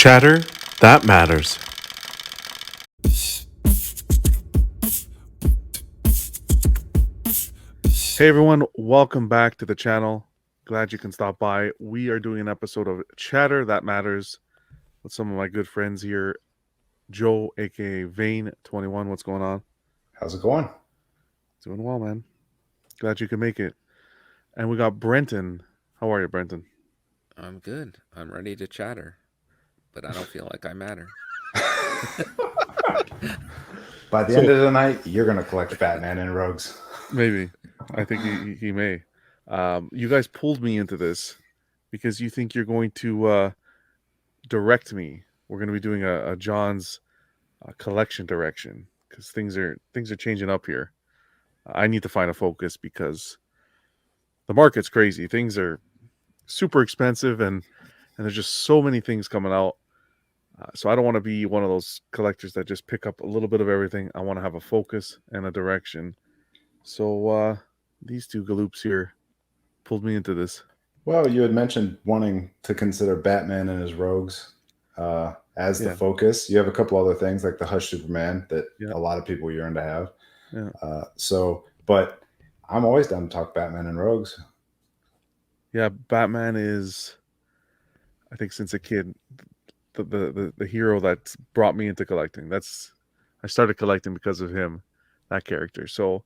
Chatter that matters. Hey everyone, welcome back to the channel. Glad you can stop by. We are doing an episode of Chatter That Matters with some of my good friends here. Joe, aka Vane21. What's going on? How's it going? Doing well, man. Glad you could make it. And we got Brenton. How are you, Brenton? I'm good. I'm ready to chatter, but I don't feel like I matter. By the end of the night, you're going to collect Batman and Rogues. Maybe. I think he may. You guys pulled me into this because you think you're going to direct me. We're going to be doing a John's collection direction because things are changing up here. I need to find a focus because the market's crazy. Things are super expensive and there's just so many things coming out. So I don't want to be one of those collectors that just pick up a little bit of everything. I want to have a focus and a direction. So these two galoops here pulled me into this. Well, you had mentioned wanting to consider Batman and his Rogues as the focus. You have a couple other things like the Hush Superman that a lot of people yearn to have. Yeah. But I'm always down to talk Batman and Rogues. Yeah, Batman is, I think, since a kid, the hero that's brought me into collecting. I started collecting because of him, that character. So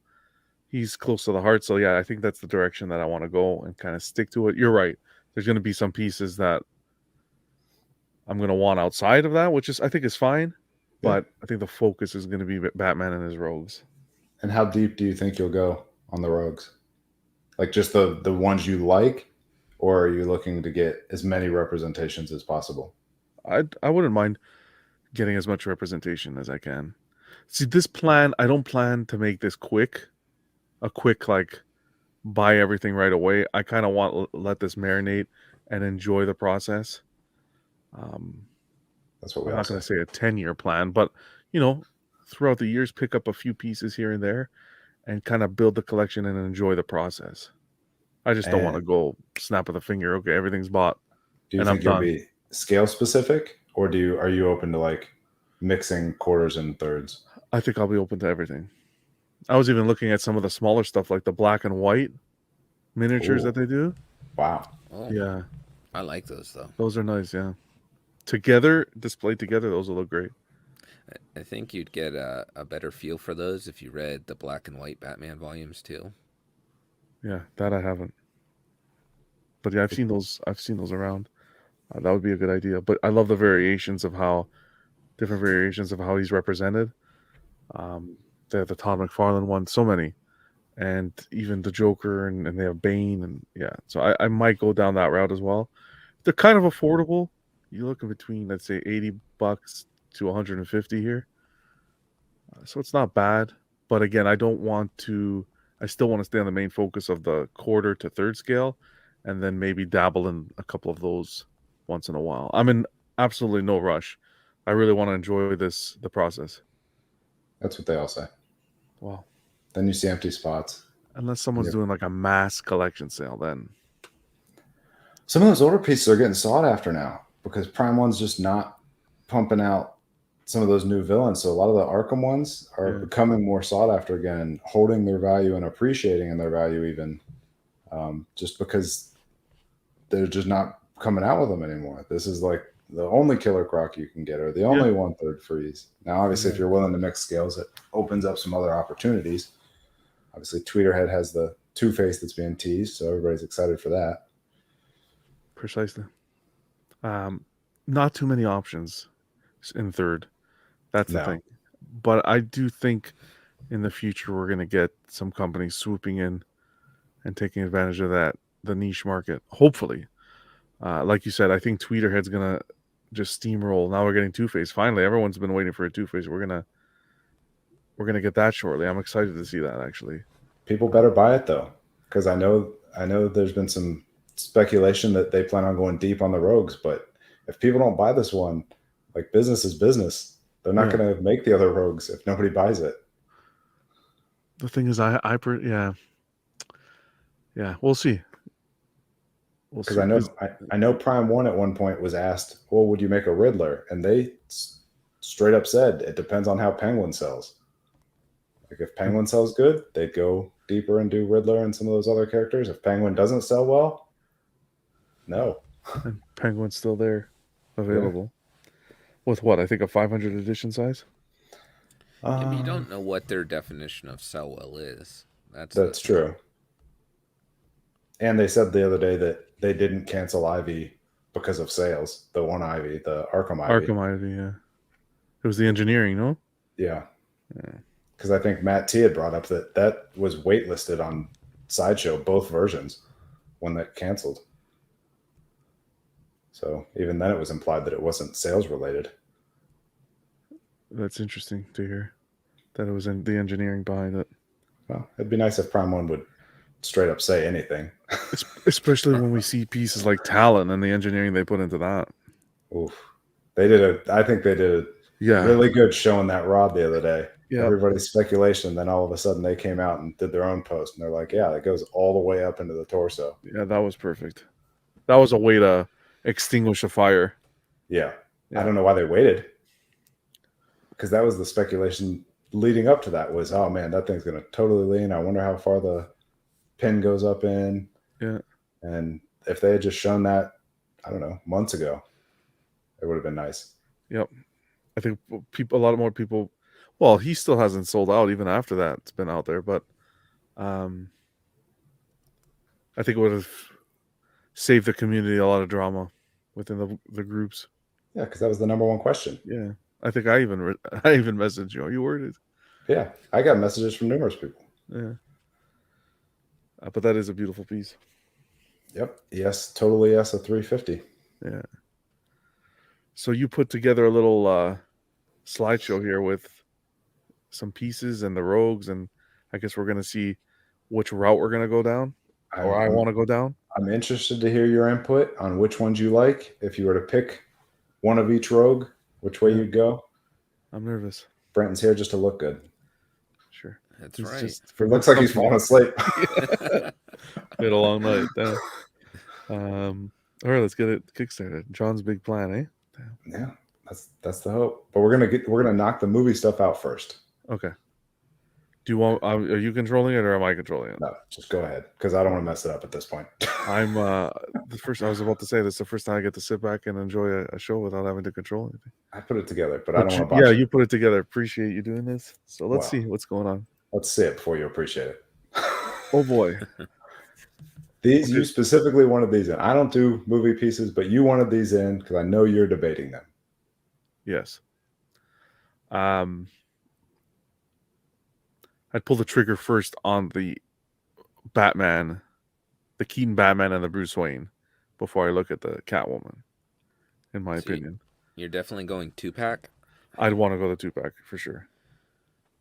he's close to the heart. So yeah, I think that's the direction that I want to go and kind of stick to it. You're right. There's going to be some pieces that I'm going to want outside of that, which I think is fine. But I think the focus is going to be Batman and his Rogues. And how deep do you think you'll go on the Rogues? Like just the ones you like, or are you looking to get as many representations as possible? I wouldn't mind getting as much representation as I can. See, this plan, I don't plan to make this a quick like buy everything right away. I kind of want to let this marinate and enjoy the process. That's what I'm not going to say a 10-year plan, but throughout the years, pick up a few pieces here and there and kind of build the collection and enjoy the process. I just don't want to go snap of the finger. Okay, everything's bought. Do you think you'll be scale specific, or are you open to like mixing quarters and thirds? I think I'll be open to everything. I was even looking at some of the smaller stuff like the black and white miniatures that they do. Wow. Oh, yeah. I like those though. Those are nice, yeah. Together, displayed together, those will look great. I think you'd get a better feel for those if you read the black and white Batman volumes too. Yeah, that I haven't. But yeah, I've seen those around. That would be a good idea. But I love the different variations of how he's represented. The Todd McFarlane one, so many. And even the Joker and they have Bane and so I might go down that route as well. They're kind of affordable. You're looking between, let's say, $80 to $150 here. So it's not bad. But again, I still want to stay on the main focus of the quarter to third scale and then maybe dabble in a couple of those once in a while. I'm in absolutely no rush. I really want to enjoy the process. That's what they all say. Wow. Then you see empty spots. Unless someone's doing like a mass collection sale, then. Some of those older pieces are getting sought after now because Prime One's just not pumping out some of those new villains. So a lot of the Arkham ones are becoming more sought after again and holding their value and appreciating in their value even just because they're just not coming out with them anymore. This is like the only Killer Croc you can get or the only 1/3 freeze. Now, obviously, if you're willing to mix scales, it opens up some other opportunities. Obviously, Tweeterhead has the Two-Face that's being teased, so everybody's excited for that. Precisely. Not too many options in third. That's the thing. But I do think in the future we're going to get some companies swooping in and taking advantage of the niche market. Hopefully. Like you said, I think Tweeterhead's going to just steamroll. Now we're getting Two-Face. Finally, everyone's been waiting for a Two-Face. We're gonna get that shortly. I'm excited to see that actually. People better buy it though, because I know there's been some speculation that they plan on going deep on the Rogues, but if people don't buy this one, like business is business. They're not going to make the other Rogues if nobody buys it. The thing is, we'll see. We'll Because see. I know Prime One at one point was asked, "Well, would you make a Riddler?" And they straight up said, "It depends on how Penguin sells. Like if Penguin sells good, they'd go deeper and do Riddler and some of those other characters. If Penguin doesn't sell well, no." And Penguin's still there, Yeah. available. With what? I think a 500 edition size. Yeah, but you Um, don't know what their definition of sell well is. That's That's true. And they said the other day that they didn't cancel Ivy because of sales. The one Ivy, the Arkham Ivy. Arkham Ivy, yeah. It was the engineering, no? Yeah. Yeah. Because I think Matt T had brought up that was waitlisted on Sideshow, both versions, when that canceled. So even then it was implied that it wasn't sales related. That's interesting to hear. That it was in the engineering behind it. Well, it'd be nice if Prime One would straight up say anything. Especially when we see pieces like Talon and the engineering they put into that. Oof. I think they did Yeah. really good showing that rod the other day. Yeah. Everybody's speculation. Then all of a sudden they came out and did their own post, and they're like, "Yeah, it goes all the way up into the torso." Yeah, that was perfect. That was a way to extinguish a fire. Yeah. Yeah. I don't know why they waited, because that was the speculation leading up to that. Was, oh man, that thing's going to totally lean. I wonder how far the pin goes up in. Yeah. And if they had just shown that, I don't know, months ago, it would have been nice. Yep. I think a lot more people. Well, he still hasn't sold out even after that. It's been out there, but I think it would have saved the community a lot of drama within the groups. Yeah, because that was the number one question. Yeah, I think I even messaged you. Are you worried? Yeah, I got messages from numerous people. Yeah, but that is a beautiful piece. Yep. Yes, totally. Yes, a 350. Yeah. So you put together a little slideshow here with some pieces and the rogues, and I guess we're gonna see which route we're gonna go down, or I want to go down. I'm interested to hear your input on which ones you like. If you were to pick one of each rogue, which way you'd go. I'm nervous. Brenton's here just to look good. Sure. That's He's right. just It looks like he's falling asleep. We had a long night. Damn. All right, let's get it kickstarted. John's big plan, eh? Damn. Yeah, that's the hope. But we're gonna knock the movie stuff out first. Okay. Do you want? Are you controlling it or am I controlling it? No, just go ahead, because I don't want to mess it up at this point. I'm the first. I was about to say this is the first time I get to sit back and enjoy a show without having to control anything. I put it together, but I don't want to. Yeah, you put it together. Appreciate you doing this. So let's Wow. see what's going on. Let's see it before you appreciate it. Oh boy. These you specifically wanted these in. I don't do movie pieces, but you wanted these in because I know you're debating them. Yes. I'd pull the trigger first on the Batman, the Keaton Batman and the Bruce Wayne before I look at the Catwoman, in my opinion. You're definitely going 2-pack? I'd want to go the 2-pack for sure.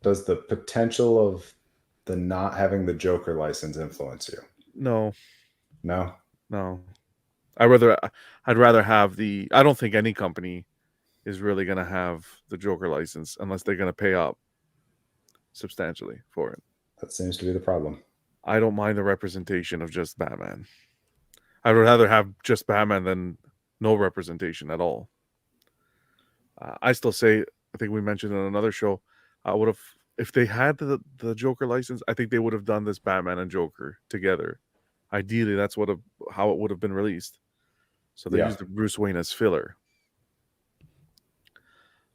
Does the potential of the not having the Joker license influence you? No. I'd rather have the. I don't think any company is really going to have the Joker license unless they're going to pay up substantially for it. That seems to be the problem. I don't mind the representation of just Batman. I'd rather have just Batman than no representation at all. I still say, I think we mentioned in another show, I would have, if they had the Joker license, I think they would have done this Batman and Joker together. Ideally, that's how it would have been released. So they used the Bruce Wayne as filler.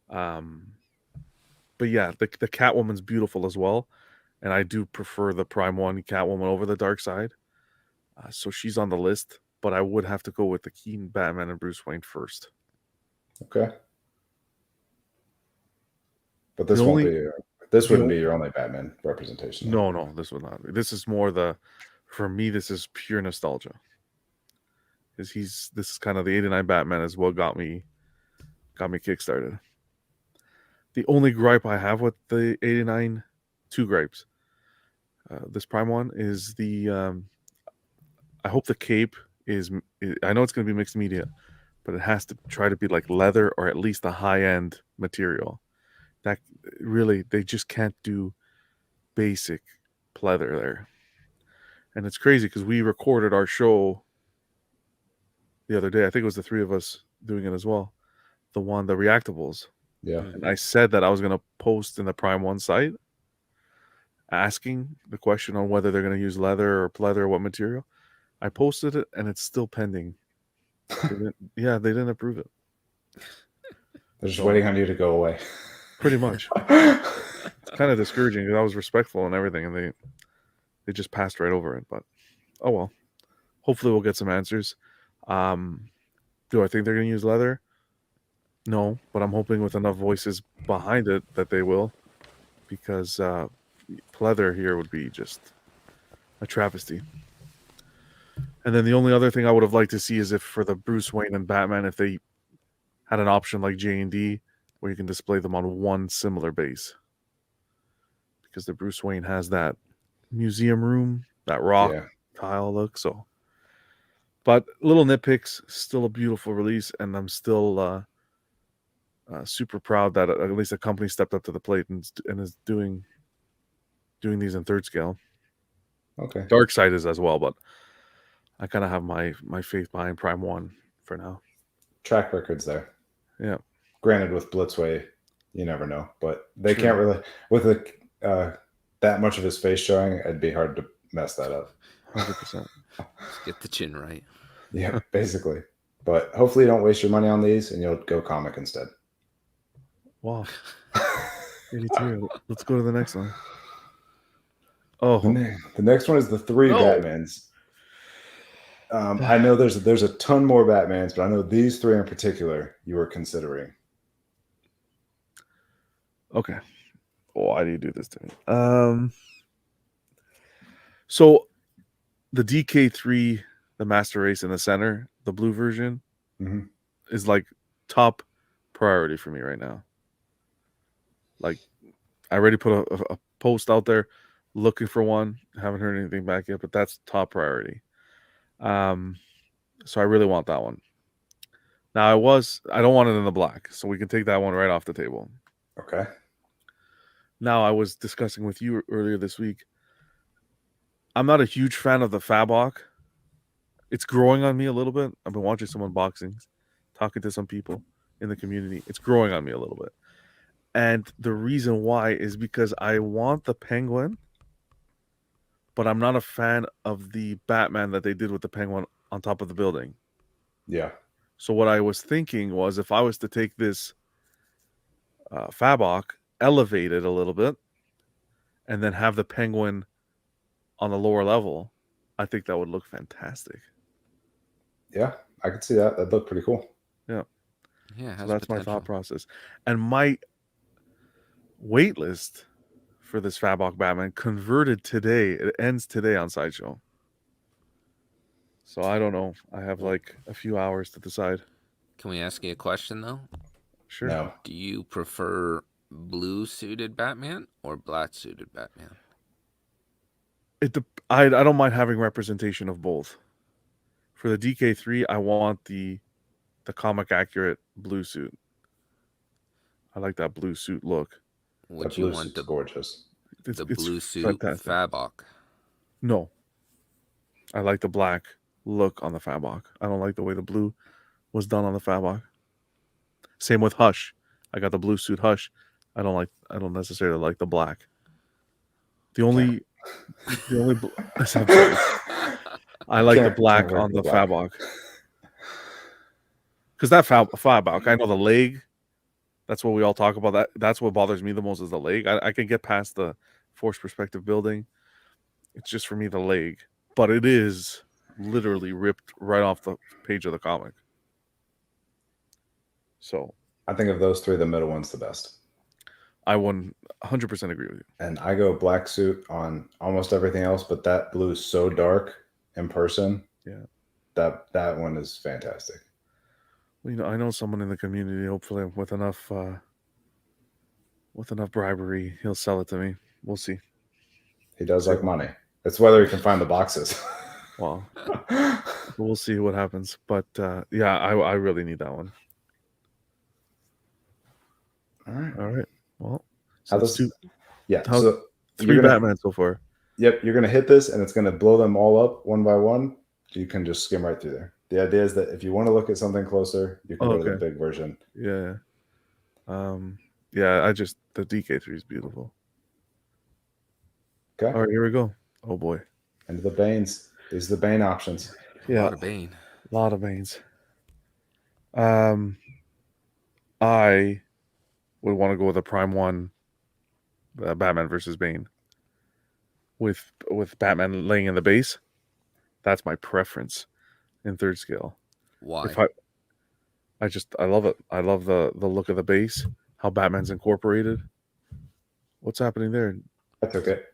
But yeah, the Catwoman's beautiful as well, and I do prefer the Prime One Catwoman over the Dark Side. So she's on the list, but I would have to go with the Keaton Batman and Bruce Wayne first. Okay. But this wouldn't be your only Batman representation. No, this would not be. This is more for me, this is pure nostalgia. Because this is kind of the 89 Batman is what got me kickstarted. The only gripe I have with the 89, 2 gripes. This Prime One is I hope the cape I know it's going to be mixed media, but it has to try to be like leather or at least a high-end material. That really, they just can't do basic pleather there. And it's crazy because we recorded our show the other day. I think it was the three of us doing it as well. The reactables. Yeah. And I said that I was going to post in the Prime One site asking the question on whether they're going to use leather or pleather or what material. I posted it and it's still pending. They didn't approve it. They're just waiting on you to go away. Pretty much. It's kind of discouraging because I was respectful and everything, and they just passed right over it. But oh well. Hopefully we'll get some answers. Do I think they're going to use leather? No, but I'm hoping with enough voices behind it that they will, because pleather here would be just a travesty. And then the only other thing I would have liked to see is if for the Bruce Wayne and Batman, if they had an option like J&D where you can display them on one similar base. Because the Bruce Wayne has that museum room, that rock tile look. So, but little nitpicks, still a beautiful release, and I'm still super proud that at least a company stepped up to the plate and is doing these in third scale. Okay. Darkseid is as well, but I kind of have my faith behind Prime One for now. Track record's there. Yeah. Granted, with Blitzway, you never know, but they can't really with that much of his face showing. It'd be hard to mess that up. 100%. Get the chin right. Yeah, basically. But hopefully, you don't waste your money on these, and you'll go comic instead. Wow. 82. Let's go to the next one. Oh, the next one is the three Batmans. I know there's a ton more Batmans, but I know these three in particular you were considering. Okay. Why do you do this to me? So the DK3, the Master Race in the center, the blue version, is like top priority for me right now. Like, I already put a post out there looking for one. Haven't heard anything back yet, but that's top priority. So I really want that one. Now I don't want it in the black, so we can take that one right off the table. Okay. Now, I was discussing with you earlier this week. I'm not a huge fan of the Fabok. It's growing on me a little bit. I've been watching some unboxings, talking to some people in the community. It's growing on me a little bit. And the reason why is because I want the Penguin, but I'm not a fan of the Batman that they did with the Penguin on top of the building. Yeah. So what I was thinking was if I was to take this Fabok, elevate it a little bit, and then have the Penguin on the lower level, I think that would look fantastic. Yeah, I could see that. That'd look pretty cool. Yeah. Yeah, So that's my thought process. And my wait list for this Fabok Batman converted today. It ends today on Sideshow. So I don't know. I have like a few hours to decide. Can we ask you a question though? Sure. No. Do you prefer blue suited Batman or black suited Batman? I don't mind having representation of both. For the DK3, I want the comic accurate blue suit. I like that blue suit look. Would you want the gorgeous? The blue suit fantastic. Fabok? No. I like the black look on the Fabok. I don't like the way the blue was done on the Fabok. Same with Hush. I got the blue suit Hush. I don't necessarily like the black. I like the black on the Fabok. Because that Fabok, I know the leg. That's what we all talk about. That's what bothers me the most is the leg. I can get past the forced perspective building. It's just for me the leg. But it is literally ripped right off the page of the comic. So I think of those three, the middle one's the best. I 100% agree with you. And I go black suit on almost everything else, but that blue is so dark in person. Yeah. That one is fantastic. Well, I know someone in the community, hopefully with enough bribery, he'll sell it to me. We'll see. He does like money. It's whether he can find the boxes. Well, we'll see what happens. But yeah, I really need that one. All right. All right. Well, so three Batman so far. Yep, you're gonna hit this, and it's gonna blow them all up one by one. You can just skim right through there. The idea is that if you want to look at something closer, you can go to the Okay. big version. Yeah. Yeah, the DK3 is beautiful. Okay. All right, here we go. Oh boy. Into the Banes. These are the Bane options. A Yeah. lot of Bane. A lot of Banes. I would want to go with a Prime 1 Batman versus Bane. With Batman laying in the base. That's my preference in third scale. Why? If I love it. I love the look of the base, how Batman's incorporated. What's happening there? I took it.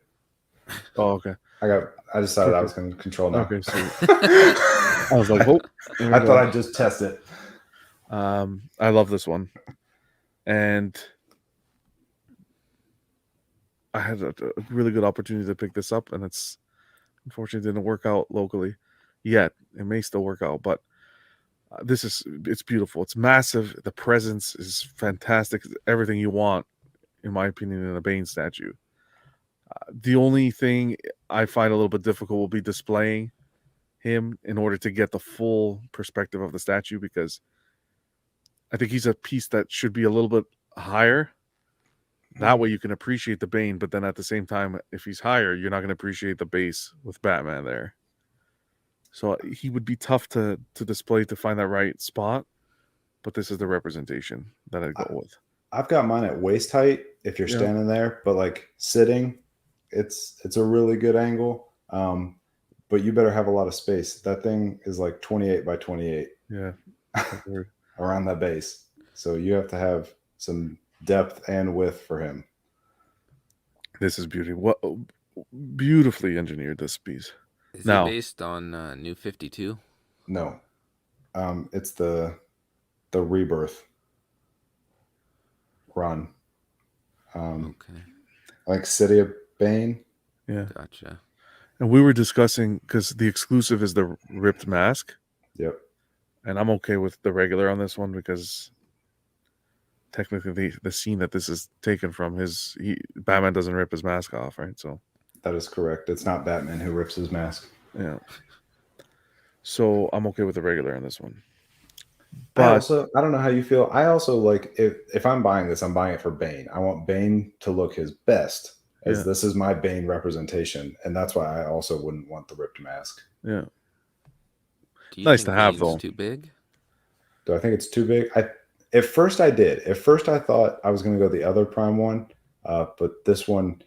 Oh, okay. I decided I was going to control now. Okay, sweet. I was like, oh, I thought I'd just test it. I love this one, and I had a really good opportunity to pick this up, and it's unfortunately didn't work out locally yet. It may still work out, but it's beautiful. It's massive. The presence is fantastic. It's everything you want, in my opinion, in a Bane statue. The only thing I find a little bit difficult will be displaying him in order to get the full perspective of the statue, because I think he's a piece that should be a little bit higher. That way you can appreciate the Bane, but then at the same time, if he's higher, you're not going to appreciate the base with Batman there. So he would be tough to display to find that right spot, but this is the representation that I'd go with. I've got mine at waist height if you're standing there, but like sitting, it's a really good angle. But you better have a lot of space. That thing is like 28 by 28. Yeah. Around that base. So you have to have some depth and width for him. This is beautifully engineered, this piece. Is it based on New 52? No. It's the Rebirth run. Okay. Like City of Bane. Yeah. Gotcha. And we were discussing, because the exclusive is the ripped mask. Yep. And I'm okay with the regular on this one, because technically the scene that this is taken from, Batman doesn't rip his mask off, right? So that is correct. It's not Batman who rips his mask. Yeah. So I'm okay with the regular on this one. But I don't know how you feel. I also like, if I'm buying this, I'm buying it for Bane. I want Bane to look his best, as this is my Bane representation, and that's why I also wouldn't want the ripped mask. Yeah. Do you nice think to have, Bane's though. Too big? Do I think it's too big? At first I did. At first I thought I was going to go the other Prime one, but this one,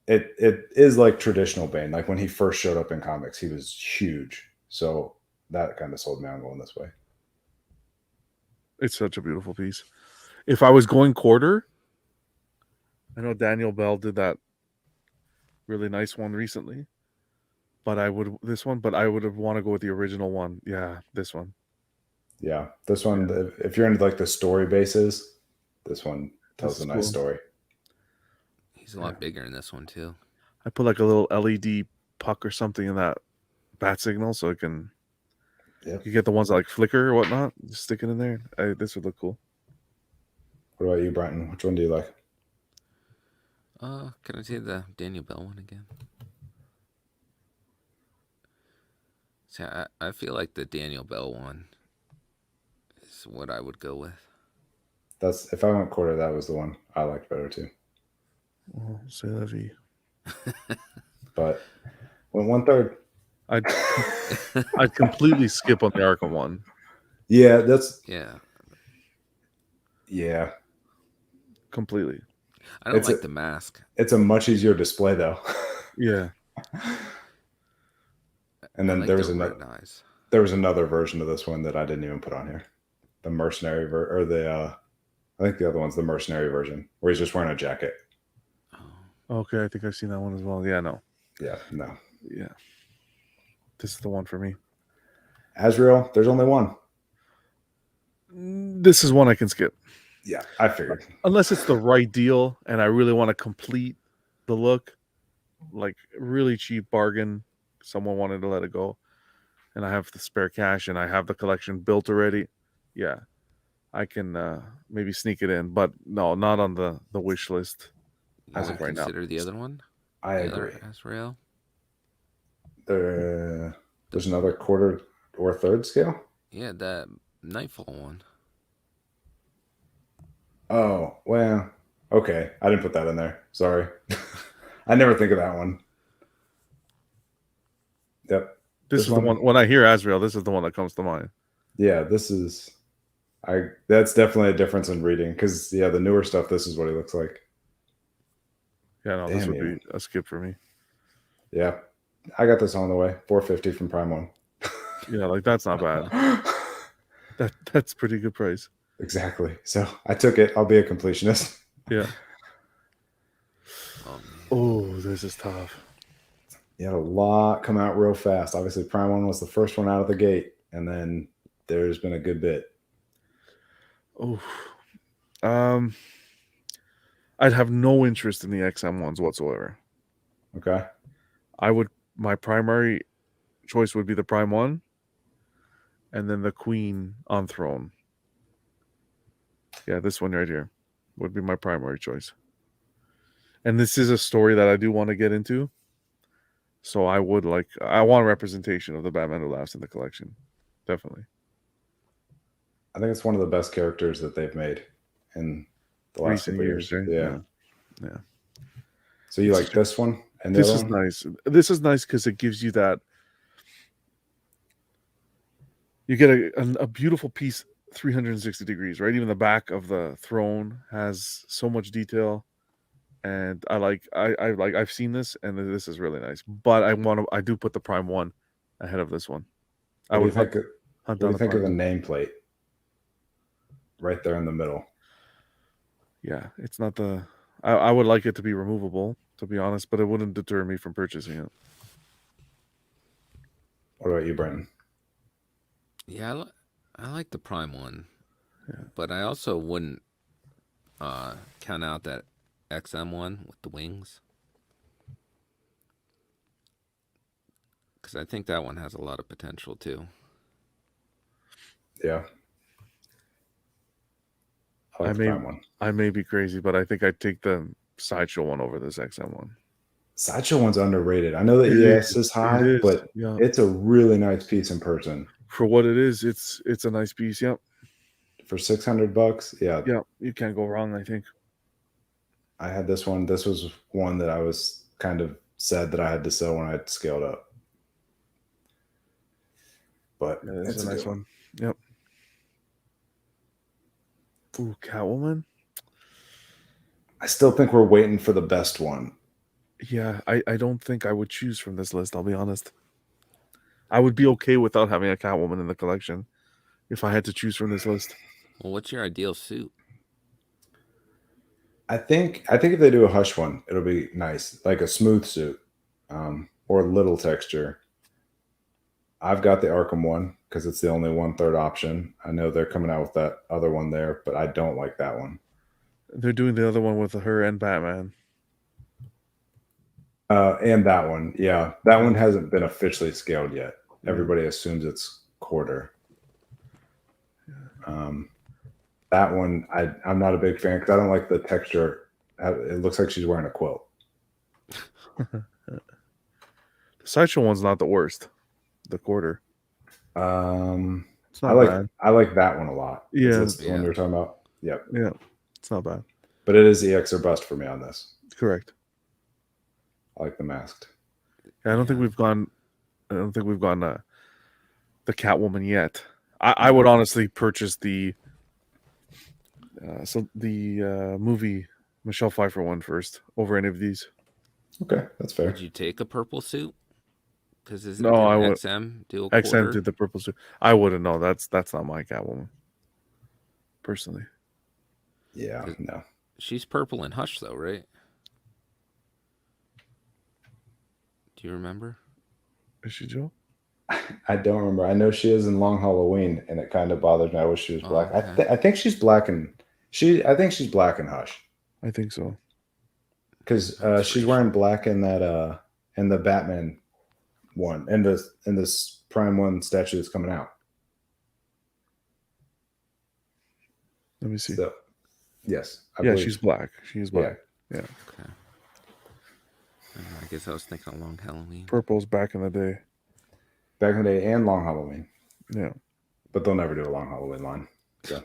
it is like traditional Bane. Like when he first showed up in comics, he was huge. So that kind of sold me on going this way. It's such a beautiful piece. If I was going quarter, I know Daniel Bell did that really nice one recently, but I would have want to go with the original one. Yeah, this one. Yeah, this one. If you're into like the story bases, this one tells a nice story. He's a lot bigger in this one too. I put like a little LED puck or something in that bat signal, so it can. Yep. You get the ones that like flicker or whatnot. Just stick it in there. This would look cool. What about you, Brighton? Which one do you like? Can I say the Daniel Bell one again? See, I feel like the Daniel Bell one is what I would go with. That's, if I went quarter, that was the one I liked better too. Oh, c'est la vie. But went 1/3. I'd completely skip on the Arkham one. Yeah, that's yeah. Completely. I don't like the mask. It's a much easier display though. Yeah. And then like there was another version of this one that I didn't even put on here. The mercenary I think the other one's the mercenary version where he's just wearing a jacket. Oh. Okay, I think I've seen that one as well. Yeah, no. Yeah, no. Yeah. This is the one for me. Azrael, there's only one. This is one I can skip. Yeah, I figured. Unless it's the right deal and I really want to complete the look, like really cheap bargain, someone wanted to let it go, and I have the spare cash and I have the collection built already. Yeah, I can maybe sneak it in, but no, not on the wish list as of right now. Consider the other one. I agree. Azrael. There's another quarter or third scale. Yeah, that Nightfall one. Oh, well, okay. I didn't put that in there. Sorry. I never think of that one. Yep. This is the one. When I hear Azrael, this is the one that comes to mind. Yeah, this is. That's definitely a difference in reading because the newer stuff. This is what he looks like. Yeah, no, this would be a skip for me. Yeah, I got this on the way. $450 from Prime One. Yeah, like that's not bad. That's pretty good price. Exactly. So I took it. I'll be a completionist. Yeah. Oh, man. Oh, this is tough. You had a lot come out real fast. Obviously, Prime One was the first one out of the gate, and then there's been a good bit. Oh, I'd have no interest in the XM ones whatsoever. Okay. My primary choice would be the Prime One, and then the Queen on Throne. Yeah, this one right here would be my primary choice. And this is a story that I do want to get into. So I want representation of the Batman Who Laughs in the collection. Definitely. I think it's one of the best characters that they've made in the last Recent couple years. right? Yeah. So you like this one? And this is nice. This is nice because it gives you that. You get a beautiful piece 360 degrees, right? Even the back of the throne has so much detail. And I've seen this, and this is really nice. But I do put the Prime One ahead of this one. What do you think of the nameplate right there in the middle? Yeah, it's not the. I would like it to be removable, to be honest, but it wouldn't deter me from purchasing it. What about you, Brandon? Yeah, I like the Prime One, Yeah. but I also wouldn't count out that XM one with the wings, because I think that one has a lot of potential too. Yeah. I like the Prime One. I may be crazy, but I think I'd take the Sideshow one over this XM one. Sideshow one's underrated. I know the ES is high, but it's a really nice piece in person. For what it is, it's a nice piece. Yep. For $600, yeah. Yeah, you can't go wrong, I think. I had this one. This was one that I was kind of sad that I had to sell when I scaled up. But it's a nice one. Yep. Ooh, Catwoman. I still think we're waiting for the best one. Yeah, I don't think I would choose from this list, I'll be honest. I would be okay without having a Catwoman in the collection if I had to choose from this list. Well, what's your ideal suit? I think if they do a Hush one, it'll be nice, like a smooth suit, or little texture. I've got the Arkham one because it's the only 1/3 option. I know they're coming out with that other one there, but I don't like that one. They're doing the other one with her and Batman. And that one, yeah, that one hasn't been officially scaled yet. Everybody assumes it's quarter. That one, I'm not a big fan because I don't like the texture. It looks like she's wearing a quilt. The Sideshow one's not the worst. The quarter. It's not bad. I like that one a lot. Yeah, that's the one you're talking about. Yep. Yeah, it's not bad. But it is EX or bust for me on this. Correct. I like the masked. Yeah, I don't think we've gone the Catwoman yet. I would honestly purchase the movie Michelle Pfeiffer one first over any of these. Okay, that's fair. Would you take a purple suit? Because I would. XM do a XM quarter? did the purple suit. I wouldn't know. That's not my Catwoman. Personally. Yeah, no. She's purple in Hush though, right? Do you remember? Is she Joe? I don't remember. I know she is in Long Halloween, and it kind of bothered me. I wish she was black. Okay. I think she's black and I think she's black in Hush. I think so. Because she's wearing black in that in the Batman one, in this Prime One statue that's coming out. Let me see. So, yes. I believe. She's black. She's black. Yeah. Okay. I guess I was thinking of Long Halloween. Purple's back in the day. Back in the day and Long Halloween. Yeah. But they'll never do a long Halloween line, so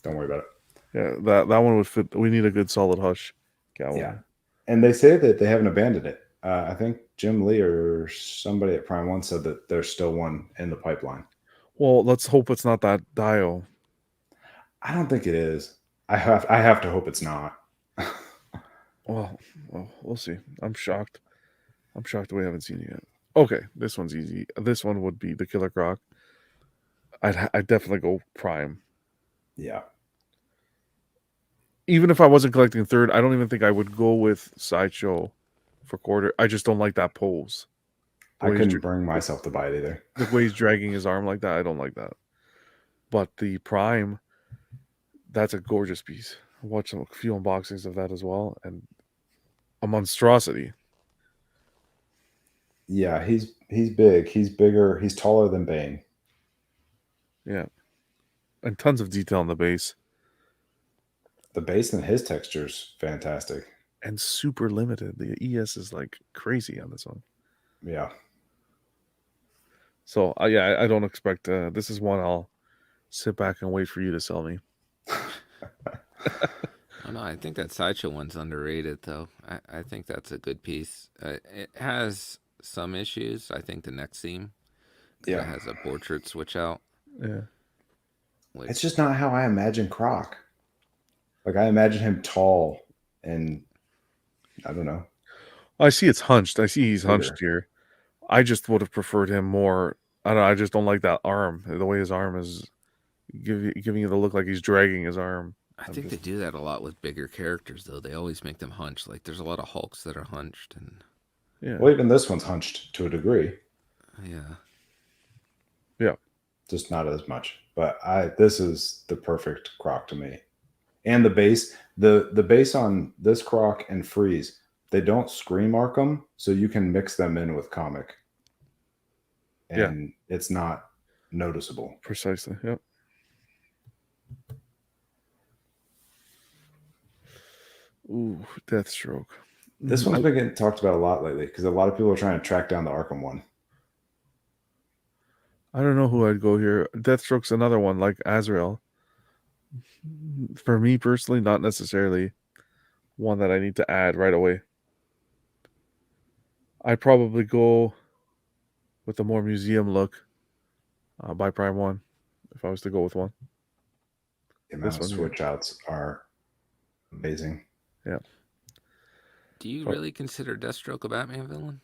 don't worry about it. Yeah, that one would fit. We need a good solid Hush Catwoman. Yeah. And they say that they haven't abandoned it. I think Jim Lee or somebody at Prime One said that there's still one in the pipeline. Well, let's hope it's not that Dio. I don't think it is. I have to hope it's not. Well, we'll see. I'm shocked. I'm shocked we haven't seen it yet. Okay, this one's easy. This one would be the Killer Croc. I'd definitely go Prime. Yeah. Even if I wasn't collecting third, I don't even think I would go with Sideshow for quarter. I just don't like that pose. I couldn't bring myself to buy it either. The way he's dragging his arm like that, I don't like that. But the Prime, that's a gorgeous piece. I watched a few unboxings of that as well, and a monstrosity. Yeah, he's big. He's bigger. He's taller than Bane. Yeah. And tons of detail on the base. The base and his texture's fantastic. And super limited. The ES is like crazy on this one. Yeah. So, yeah, I don't expect... this is one I'll sit back and wait for you to sell me. Oh, no, I think that Sideshow one's underrated, though. I think that's a good piece. It has some issues. I think the next seam it has a portrait switch out. Yeah. It's just not how I imagine Croc. Like, I imagine him tall and I don't know. I see it's hunched. I see he's Bigger. hunched here. I just would have preferred him more. I don't know. I just don't like that arm. The way his arm is giving you the look like he's dragging his arm. I think they do that a lot with bigger characters, though. They always make them hunched. Like, there's a lot of Hulks that are hunched. And yeah. Well, even this one's hunched to a degree. Yeah. Yeah. Just not as much. But this is the perfect Croc to me. And the base, the base on this Croc and Freeze, they don't scream Arkham, so you can mix them in with comic. And it's not noticeable. Precisely. Yep. Ooh, Deathstroke. This one's been getting talked about a lot lately because a lot of people are trying to track down the Arkham one. I don't know who I'd go here. Deathstroke's another one like Azrael. For me personally, not necessarily one that I need to add right away. I'd probably go with the more museum look by Prime One if I was to go with one. The amount of switch outs are amazing. Yeah. Do you really consider Deathstroke a Batman villain?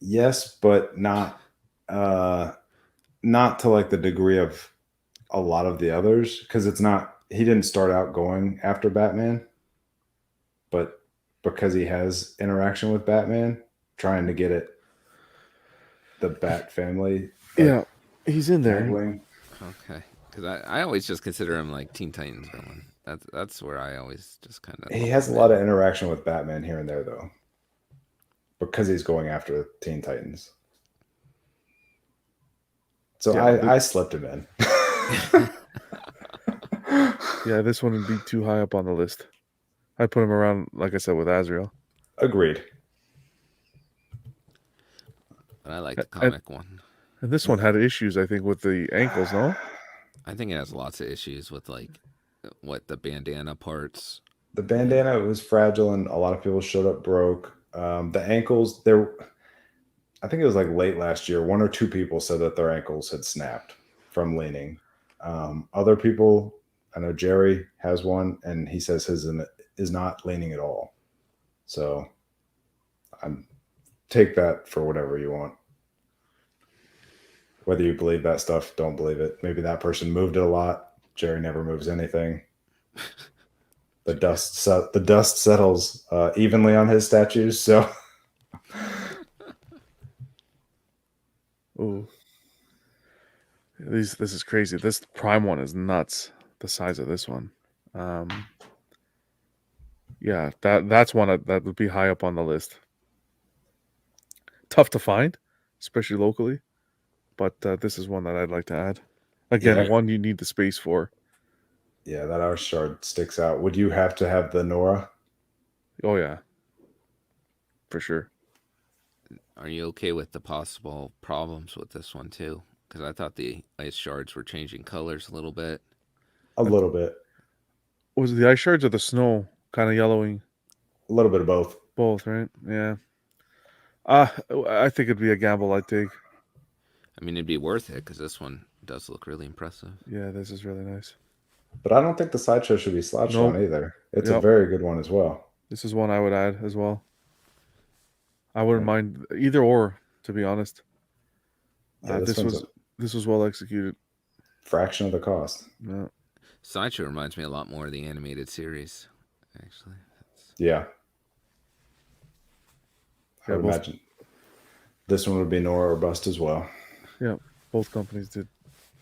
Yes, but not to like the degree of a lot of the others, because it's not, he didn't start out going after Batman, but because he has interaction with Batman, trying to get it the Bat family. Yeah, he's in there. Tangling. Okay. Because I always just consider him like Teen Titans villain. That's where I always just kind of... He has a lot of interaction with Batman here and there, though, because he's going after Teen Titans. So I slipped him in. Yeah, this one would be too high up on the list. I'd put him around, like I said, with Azrael. Agreed. But I like the comic one. And this one had issues, I think, with the ankles, no? I think it has lots of issues with like the bandana parts. The bandana was fragile, and a lot of people showed up broke. The ankles, I think it was like late last year. 1 or 2 people said that their ankles had snapped from leaning. Other people, I know Jerry has one, and he says his is not leaning at all. So take that for whatever you want. Whether you believe that stuff, don't believe it. Maybe that person moved it a lot. Jerry never moves anything. The dust settles evenly on his statues. So, Ooh, this is crazy. This Prime one is nuts. The size of this one. Yeah, that's one that would be high up on the list. Tough to find, especially locally. But this is one that I'd like to add. Again, one you need the space for. Yeah, that Arse Shard sticks out. Would you have to have the Nora? Oh, yeah. For sure. Are you okay with the possible problems with this one too? Because I thought the ice shards were changing colors a little bit. A little bit. Was it the ice shards or the snow kind of yellowing? A little bit of both. Both, right? Yeah. I think it'd be a gamble I'd take. I mean, it'd be worth it because this one does look really impressive. Yeah, this is really nice. But I don't think the sideshow should be slouched Nope. on either. It's a Yep. very good one as well. This is one I would add as well. I wouldn't mind either or, to be honest. Yeah, this one's was well executed. a fraction of the cost. Yeah. Sideshow reminds me a lot more of the animated series, actually. Yeah. I Yeah, would both- imagine this one would be Nora or Bust as well. Yeah, both companies did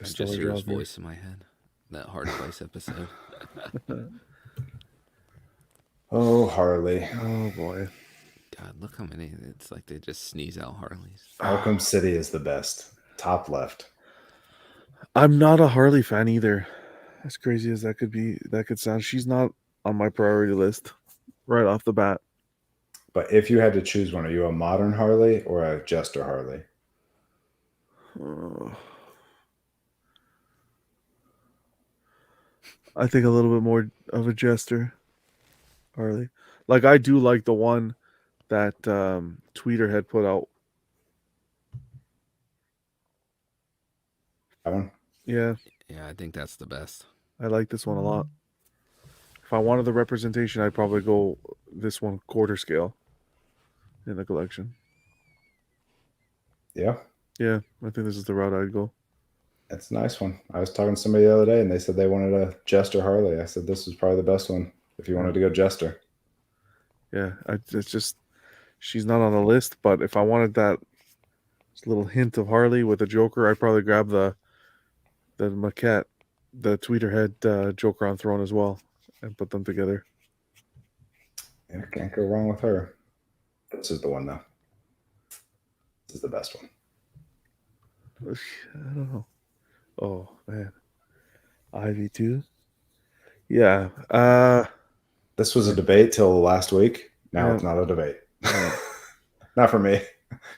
a I stellar just hear his job here. voice in my head. That Hard Advice episode. Oh, Harley. Oh boy. God, look how many. It's like they just sneeze out Harleys. Arkham City is the best. Top left. I'm not a Harley fan either. As crazy as that could sound, she's not on my priority list right off the bat. But if you had to choose one, are you a modern Harley or a Jester Harley? I think a little bit more of a Jester Harley. Like I do like the one that Tweeter had put out. That one? Yeah, Yeah, I think that's the best. I like this one a lot. If I wanted the representation, I'd probably go this one quarter scale in the collection. Yeah. Yeah, I think this is the route I'd go. It's a nice one. I was talking to somebody the other day and they said they wanted a Jester Harley. I said this was probably the best one if you wanted to go Jester. Yeah, it's just she's not on the list, but if I wanted that little hint of Harley with a Joker, I'd probably grab the maquette, the Tweeter head Joker on Throne as well, and put them together. Yeah, can't go wrong with her. This is the one though. This is the best one. I don't know. Oh man, Ivy too. Yeah. This was a debate till last week. Now Yeah. it's not a debate. Yeah. Not for me.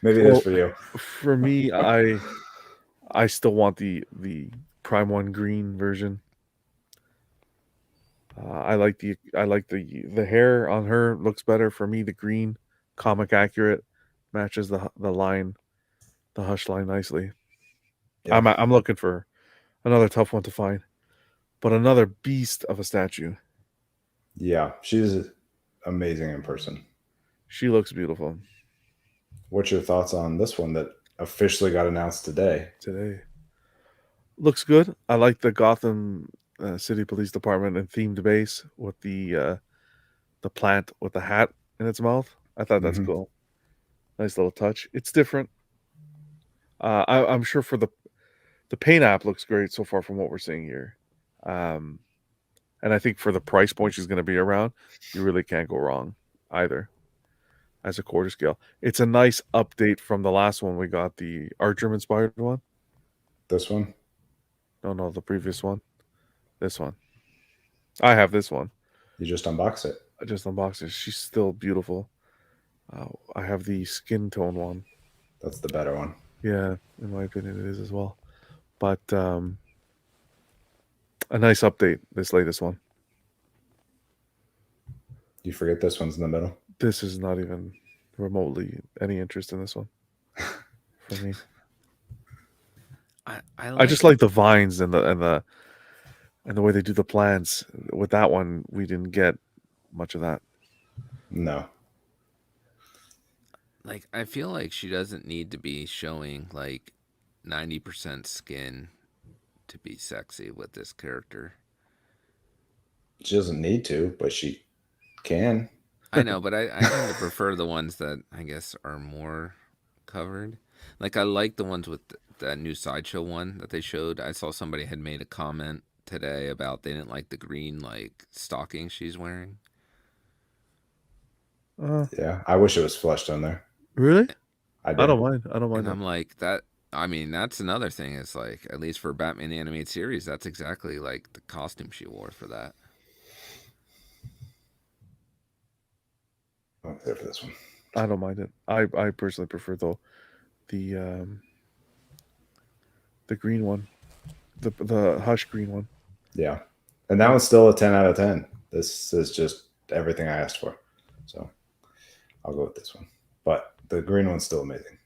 Maybe it Well, is for you. For me, I still want the Prime One green version. I like the hair on her looks better for me. The green, comic accurate, matches the line, the Hush line nicely. Yeah. I'm looking for another tough one to find, but another beast of a statue. Yeah, she's amazing in person. She looks beautiful What's your thoughts on this one that officially got announced today? Looks good. I like the Gotham City Police Department and themed base with the plant with the hat in its mouth. I thought that's Mhm. cool. Nice little touch. It's different. I'm sure for the paint app looks great so far from what we're seeing here. And I think for the price point she's going to be around, you really can't go wrong either as a quarter scale. It's a nice update from the last one we got, the Archer inspired one. This one? No, the previous one. This one. I have this one. You just unboxed it. I just unboxed it. She's still beautiful. I have the skin tone one. That's the better one. Yeah, in my opinion, it is as well. But a nice update, this latest one. You forget this one's in the middle. This is not even remotely any interest in this one for me. I just like the vines and the way they do the plans. With that one, we didn't get much of that. No. Like, I feel like she doesn't need to be showing like 90% skin to be sexy with this character. She doesn't need to, but she can. I know, but I tend to prefer the ones that I guess are more covered. Like, I like the ones with that new Sideshow one that they showed. I saw somebody had made a comment today about they didn't like the green like stocking she's wearing. Yeah, I wish it was flushed on there. Really? I don't mind. I don't mind. And that. I'm like, that. I mean, that's another thing. It's like, at least for Batman the Animated Series, that's exactly like the costume she wore for that. I'm there for this one. I don't mind it. I personally prefer though the green one, the Hush green one. Yeah. And that one's still a 10 out of 10. This is just everything I asked for. So I'll go with this one. But the green one's still amazing.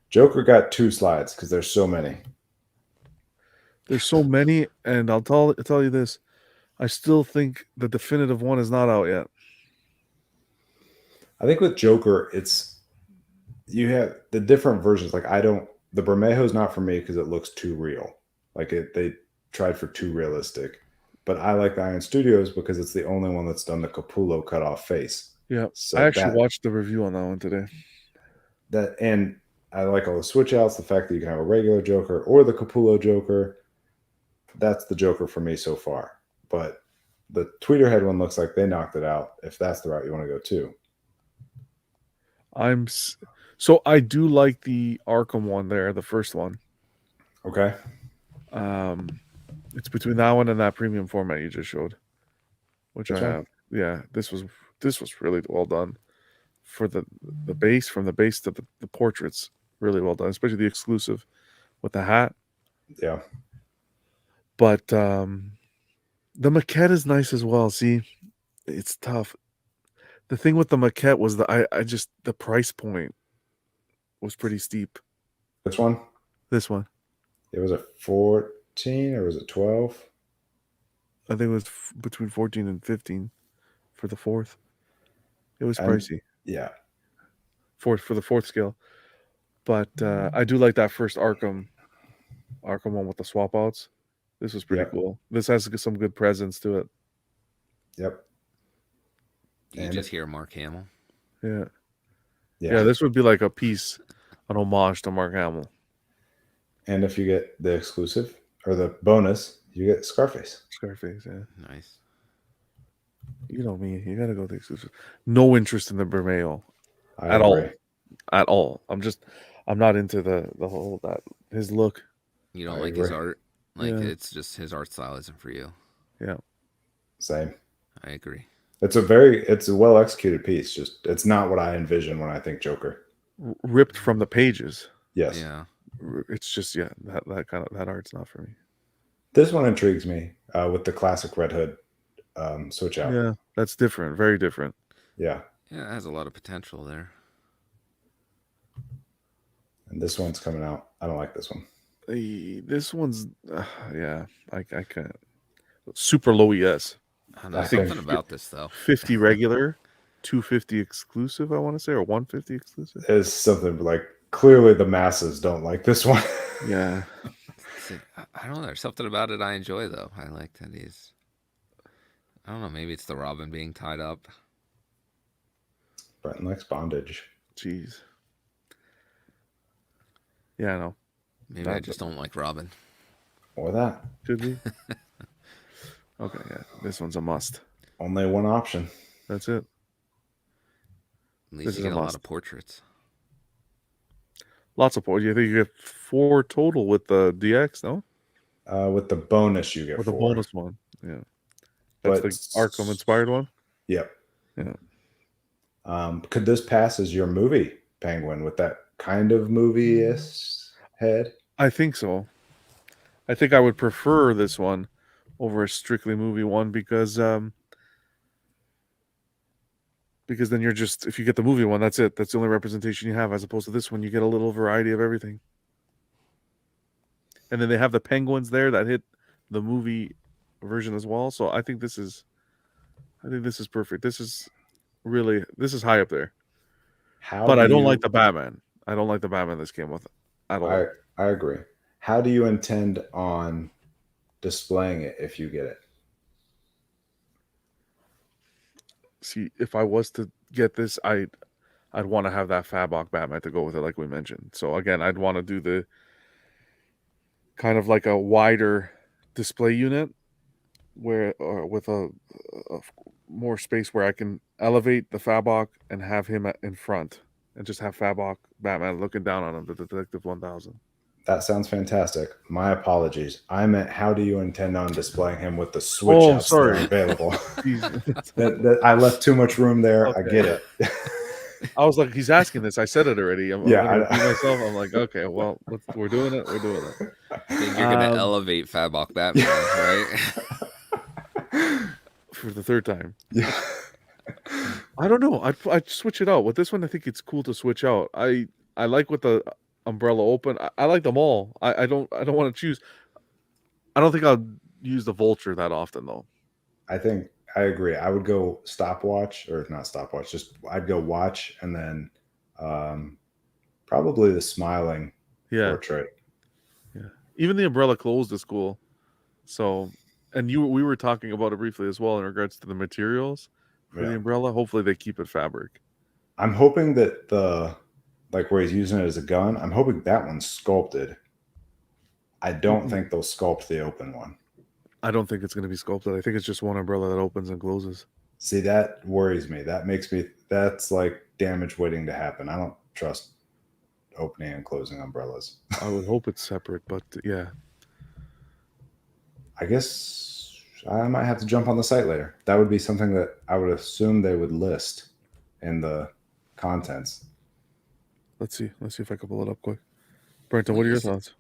Joker got 2 slides because there's so many. There's so many, and I'll tell you this: I still think the definitive one is not out yet. I think with Joker, it's you have the different versions. Like the Bermejo's not for me because it looks too real. Like they tried for too realistic. But I like the Iron Studios because it's the only one that's done the Capullo cut off face. Yeah, So I actually watched the review on that one today. And I like all the switch outs, the fact that you can have a regular Joker or the Capullo Joker. That's the Joker for me so far. But the Tweeterhead one looks like they knocked it out, if that's the route you want to go too. So I do like the Arkham one there, the first one. Okay. It's between that one and that premium format you just showed, which I have. Yeah, this was really well done for the base, from the base to the portraits. Really well done, especially the exclusive with the hat. Yeah. But the maquette is nice as well. See, it's tough. The thing with the maquette was the price point was pretty steep. Which one? This one. It was a 14 or was it 12? I think it was between 14 and 15 for the fourth. It was pricey. Yeah. For the fourth scale. But I do like that first Arkham one with the swap outs. This was pretty cool. This has some good presence to it. Yep. You just hear Mark Hamill. Yeah. This would be like a piece, an homage to Mark Hamill. And if you get the exclusive or the bonus, you get Scarface. Scarface, yeah. Nice. You know me. You gotta go with the exclusive. No interest in the Bermejo at all. I'm not into the whole his look. You don't like his art? It's just his art style isn't for you. Yeah. Same. I agree. It's a well executed piece. Just it's not what I envision when I think Joker. Ripped from the pages. Yes. Yeah. It's just that kind of art's not for me. This one intrigues me with the classic Red Hood switch out. Yeah, that's different. Very different. Yeah. Yeah, it has a lot of potential there. And this one's coming out. I don't like this one. This one's I can't. Super low ES. I know something about this though. 50 regular, 250 exclusive. I want to say, or 150 exclusive. It's something like clearly the masses don't like this one. Yeah. I don't know. There's something about it I enjoy though. I like that I don't know. Maybe it's the Robin being tied up. Brenton likes bondage. Jeez. Yeah, I know. Maybe I just don't like Robin. Or that. Could be. Okay, yeah. This one's a must. Only one option. That's it. At least you get a lot of portraits. Lots of portraits. You think you get 4 total with the DX, no? With the bonus you get with 4. The bonus one. Yeah. That's the Arkham inspired one? Yep. Yeah. Could this pass as your movie Penguin with that kind of movie-ish head? I think so. I think I would prefer this one over a strictly movie one because then you're just, if you get the movie one, that's it. That's the only representation you have, as opposed to this one, you get a little variety of everything. And then they have the penguins there that hit the movie version as well. So I think this is perfect. This is high up there. But I don't like the Batman. I don't like the Batman this came with at all. I agree. How do you intend on displaying it if you get it? See, if I was to get this, I'd want to have that Fabok Batman to go with it, like we mentioned. So again, I'd want to do the kind of like a wider display unit with a more space where I can elevate the Fabok and have him in front, and just have Fabok Batman looking down on him, the Detective 1000. That sounds fantastic. My apologies. I meant, how do you intend on displaying him with the switch outs that are available? I left too much room there. Okay. I get it. I was like, he's asking this. I said it already. I'm Yeah, gonna repeat myself. I'm like, okay, well, we're doing it. We're doing it. Think you're gonna Um, elevate Fabok Batman, right? for the third time. Yeah. I don't know. I'd switch it out. With this one, I think it's cool to switch out. I like with the umbrella open. I like them all. I don't want to choose. I don't think I'll use the vulture that often though. I think I agree. I would go stopwatch or not stopwatch. Just I'd go watch and then probably the smiling Yeah. portrait. Yeah. Even the umbrella closed is cool. So, and we were talking about it briefly as well in regards to the materials for the Yeah. umbrella. Hopefully they keep it fabric. I'm hoping that the like where he's using it as a gun, I'm hoping that one's sculpted. I don't think they'll sculpt the open one. I don't think it's going to be sculpted. I think it's just one umbrella that opens and closes. See, that worries me. That's like damage waiting to happen. I don't trust opening and closing umbrellas. I would hope it's separate, but yeah. I guess I might have to jump on the site later. That would be something that I would assume they would list in the contents. Let's see if I can pull it up quick. Brenton, what are your thoughts?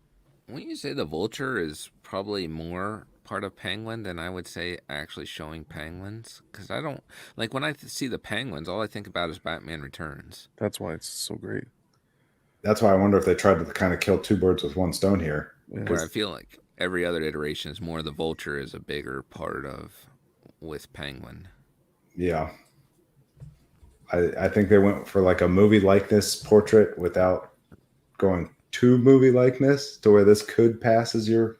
When you say the vulture is probably more part of Penguin than I would say actually showing penguins, because I don't like when I see the penguins, all I think about is Batman Returns. That's why it's so great. That's why I wonder if they tried to kind of kill two birds with one stone here. Yeah. Where I feel like every other iteration is more the vulture is a bigger part of with Penguin. Yeah. I think they went for like a movie likeness portrait without going to movie likeness to where this could pass as your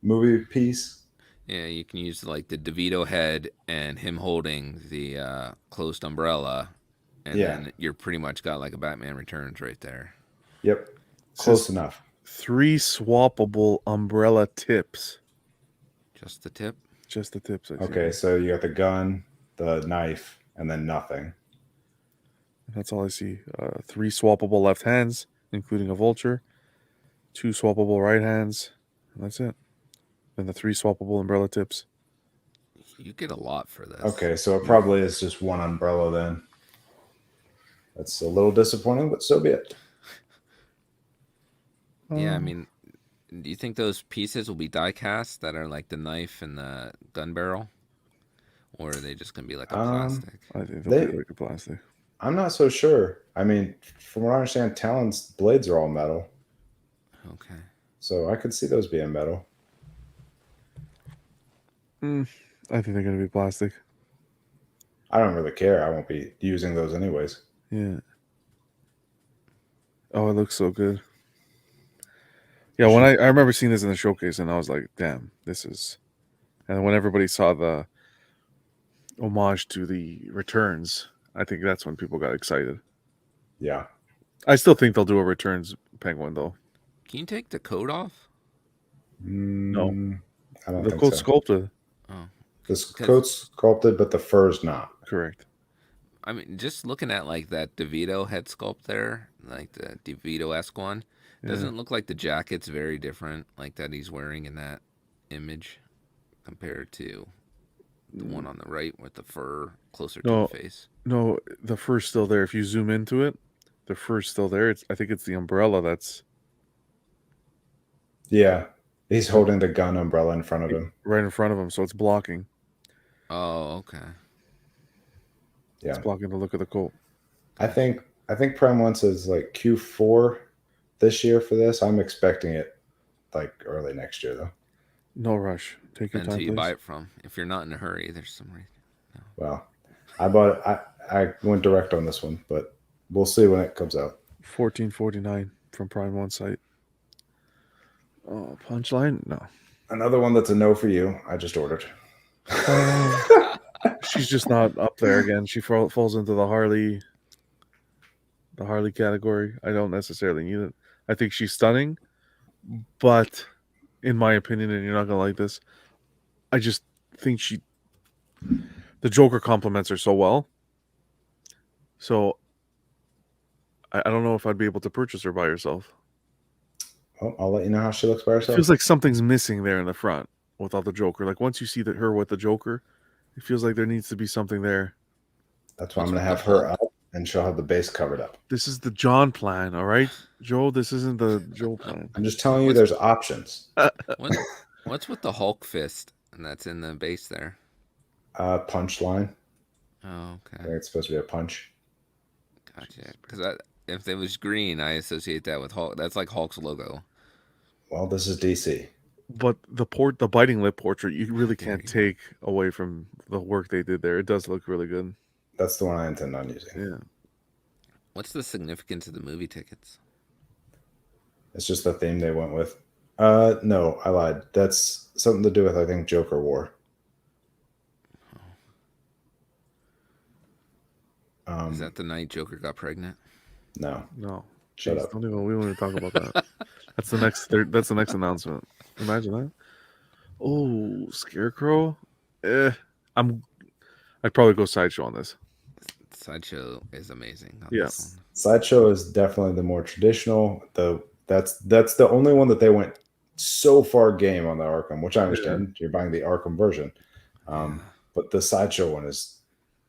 movie piece. Yeah, you can use like the DeVito head and him holding the closed umbrella, and then you're pretty much got like a Batman Returns right there. Yep. Close enough. 3 swappable umbrella tips. Just the tip? Just the tips. Okay, so you got the gun, the knife, and then nothing. That's all I see. 3 swappable left hands, including a vulture. 2 swappable right hands. And that's it. And the 3 swappable umbrella tips. You get a lot for this. Okay, so it probably is just one umbrella then. That's a little disappointing, but so be it. Yeah, I mean, do you think those pieces will be die cast that are like the knife and the gun barrel? Or are they just going to be like a plastic? I think they'll be like a plastic. I'm not so sure. I mean, from what I understand, Talon's blades are all metal. Okay. So I could see those being metal. I think they're going to be plastic. I don't really care. I won't be using those anyways. Yeah. Oh, it looks so good. Yeah, when I remember seeing this in the showcase and I was like, damn, this is... And when everybody saw the homage to the Returns, I think that's when people got excited. Yeah. I still think they'll do a Returns Penguin, though. Can you take the coat off? No. I don't The think coat's so. sculpted. Oh. The coat's sculpted, but the fur's not. Correct. I mean, just looking at like that DeVito head sculpt there, like the DeVito-esque one, doesn't it look like the jacket's very different, like that he's wearing in that image, compared to the one on the right with the fur closer to the face? No, the fur's still there. If you zoom into it, the fur's still there. I think it's the umbrella that's... Yeah. He's holding the gun umbrella in front of him. Right in front of him, so it's blocking. Oh, okay. Yeah. It's blocking the look of the coat. I think Prime One says like Q4 this year for this. I'm expecting it like early next year though. No rush. Take your And who time, you please. buy it from? If you're not in a hurry, there's some reason. No. Well, I bought it. I went direct on this one, but we'll see when it comes out. $14.49 from Prime One site. Oh, Punchline? No. Another one that's a no for you. I just ordered. She's just not up there again. She falls into the Harley category. I don't necessarily need it. I think she's stunning, but in my opinion, and you're not gonna like this, I just think the Joker complements her so well. So I don't know if I'd be able to purchase her by herself. Well, I'll let you know how she looks by It herself. feels like something's missing there in the front without the Joker. Like once you see her with the Joker, it feels like there needs to be something there. That's why I'm going to have her up and she'll have the base covered up. This is the John plan, all right, Joel. This isn't the Joel plan. I'm just telling you, there's options. What's with the Hulk fist? And that's in the base there. Punch line. Oh, I okay. think it's supposed to be a punch. Gotcha. Because if it was green, I associate that with Hulk. That's like Hulk's logo. Well, this is DC. But the biting lip portrait, you really can't take away from the work they did there. It does look really good. That's the one I intend on using. Yeah. What's the significance of the movie tickets? It's just the theme they went with. No, I lied. That's something to do with, I think, Joker War. Is that the night Joker got pregnant? No. Shut Jeez, up. we won't even talk about that. That's the next. That's the next announcement. Imagine that. Oh, Scarecrow. I'd probably go Sideshow on this. Sideshow is amazing. Yes. Sideshow is definitely the more traditional. That's the only one that they went so far game on the Arkham, which I understand. You're buying the Arkham version, but the Sideshow one is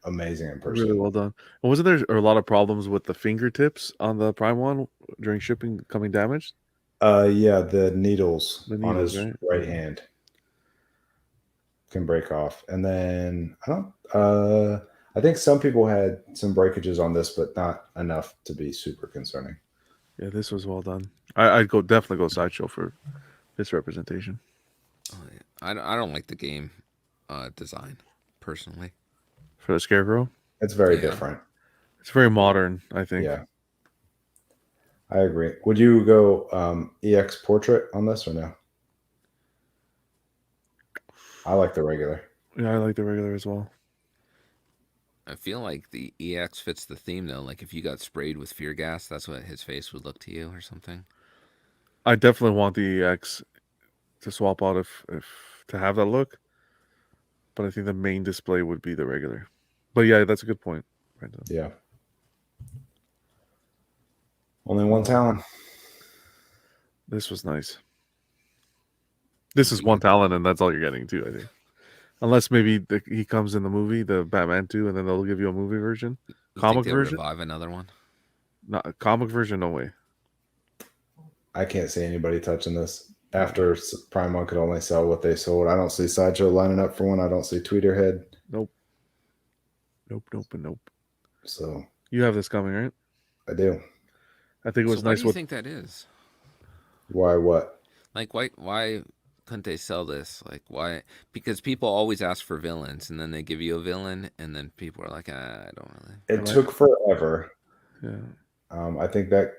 amazing in person. Really well done. And wasn't there a lot of problems with the fingertips on the Prime one during shipping coming damaged? Yeah, the needles on his right? right hand can break off, and then I think some people had some breakages on this, but not enough to be super concerning. Yeah, this was well done. I'd definitely go Sideshow for this representation. Oh, yeah. I don't like the game design personally. For the Scarecrow, It's very different. It's very modern, I think. Yeah, I agree. Would you go EX Portrait on this or no? I like the regular. Yeah, I like the regular as well. I feel like the EX fits the theme though. Like if you got sprayed with fear gas, that's what his face would look to you or something. I definitely want the EX to swap out if to have that look. But I think the main display would be the regular. But yeah, that's a good point, Brandon. Yeah. Only one Talon. This was nice. This is one Talon, and that's all you're getting too, I think. Unless maybe he comes in the movie, the Batman 2, and then they'll give you a movie version. Comic version? Revive another one? Not comic version, no way. I can't see anybody touching this. After Prime 1 could only sell what they sold. I don't see Sideshow lining up for one. I don't see Tweeterhead. Nope. So you have this coming, right? I do. I think it was nice. What do you think that is? Why what? Like why couldn't they sell this? Like why? Because people always ask for villains, and then they give you a villain, and then people are like, I don't really. It took forever. Yeah. I think that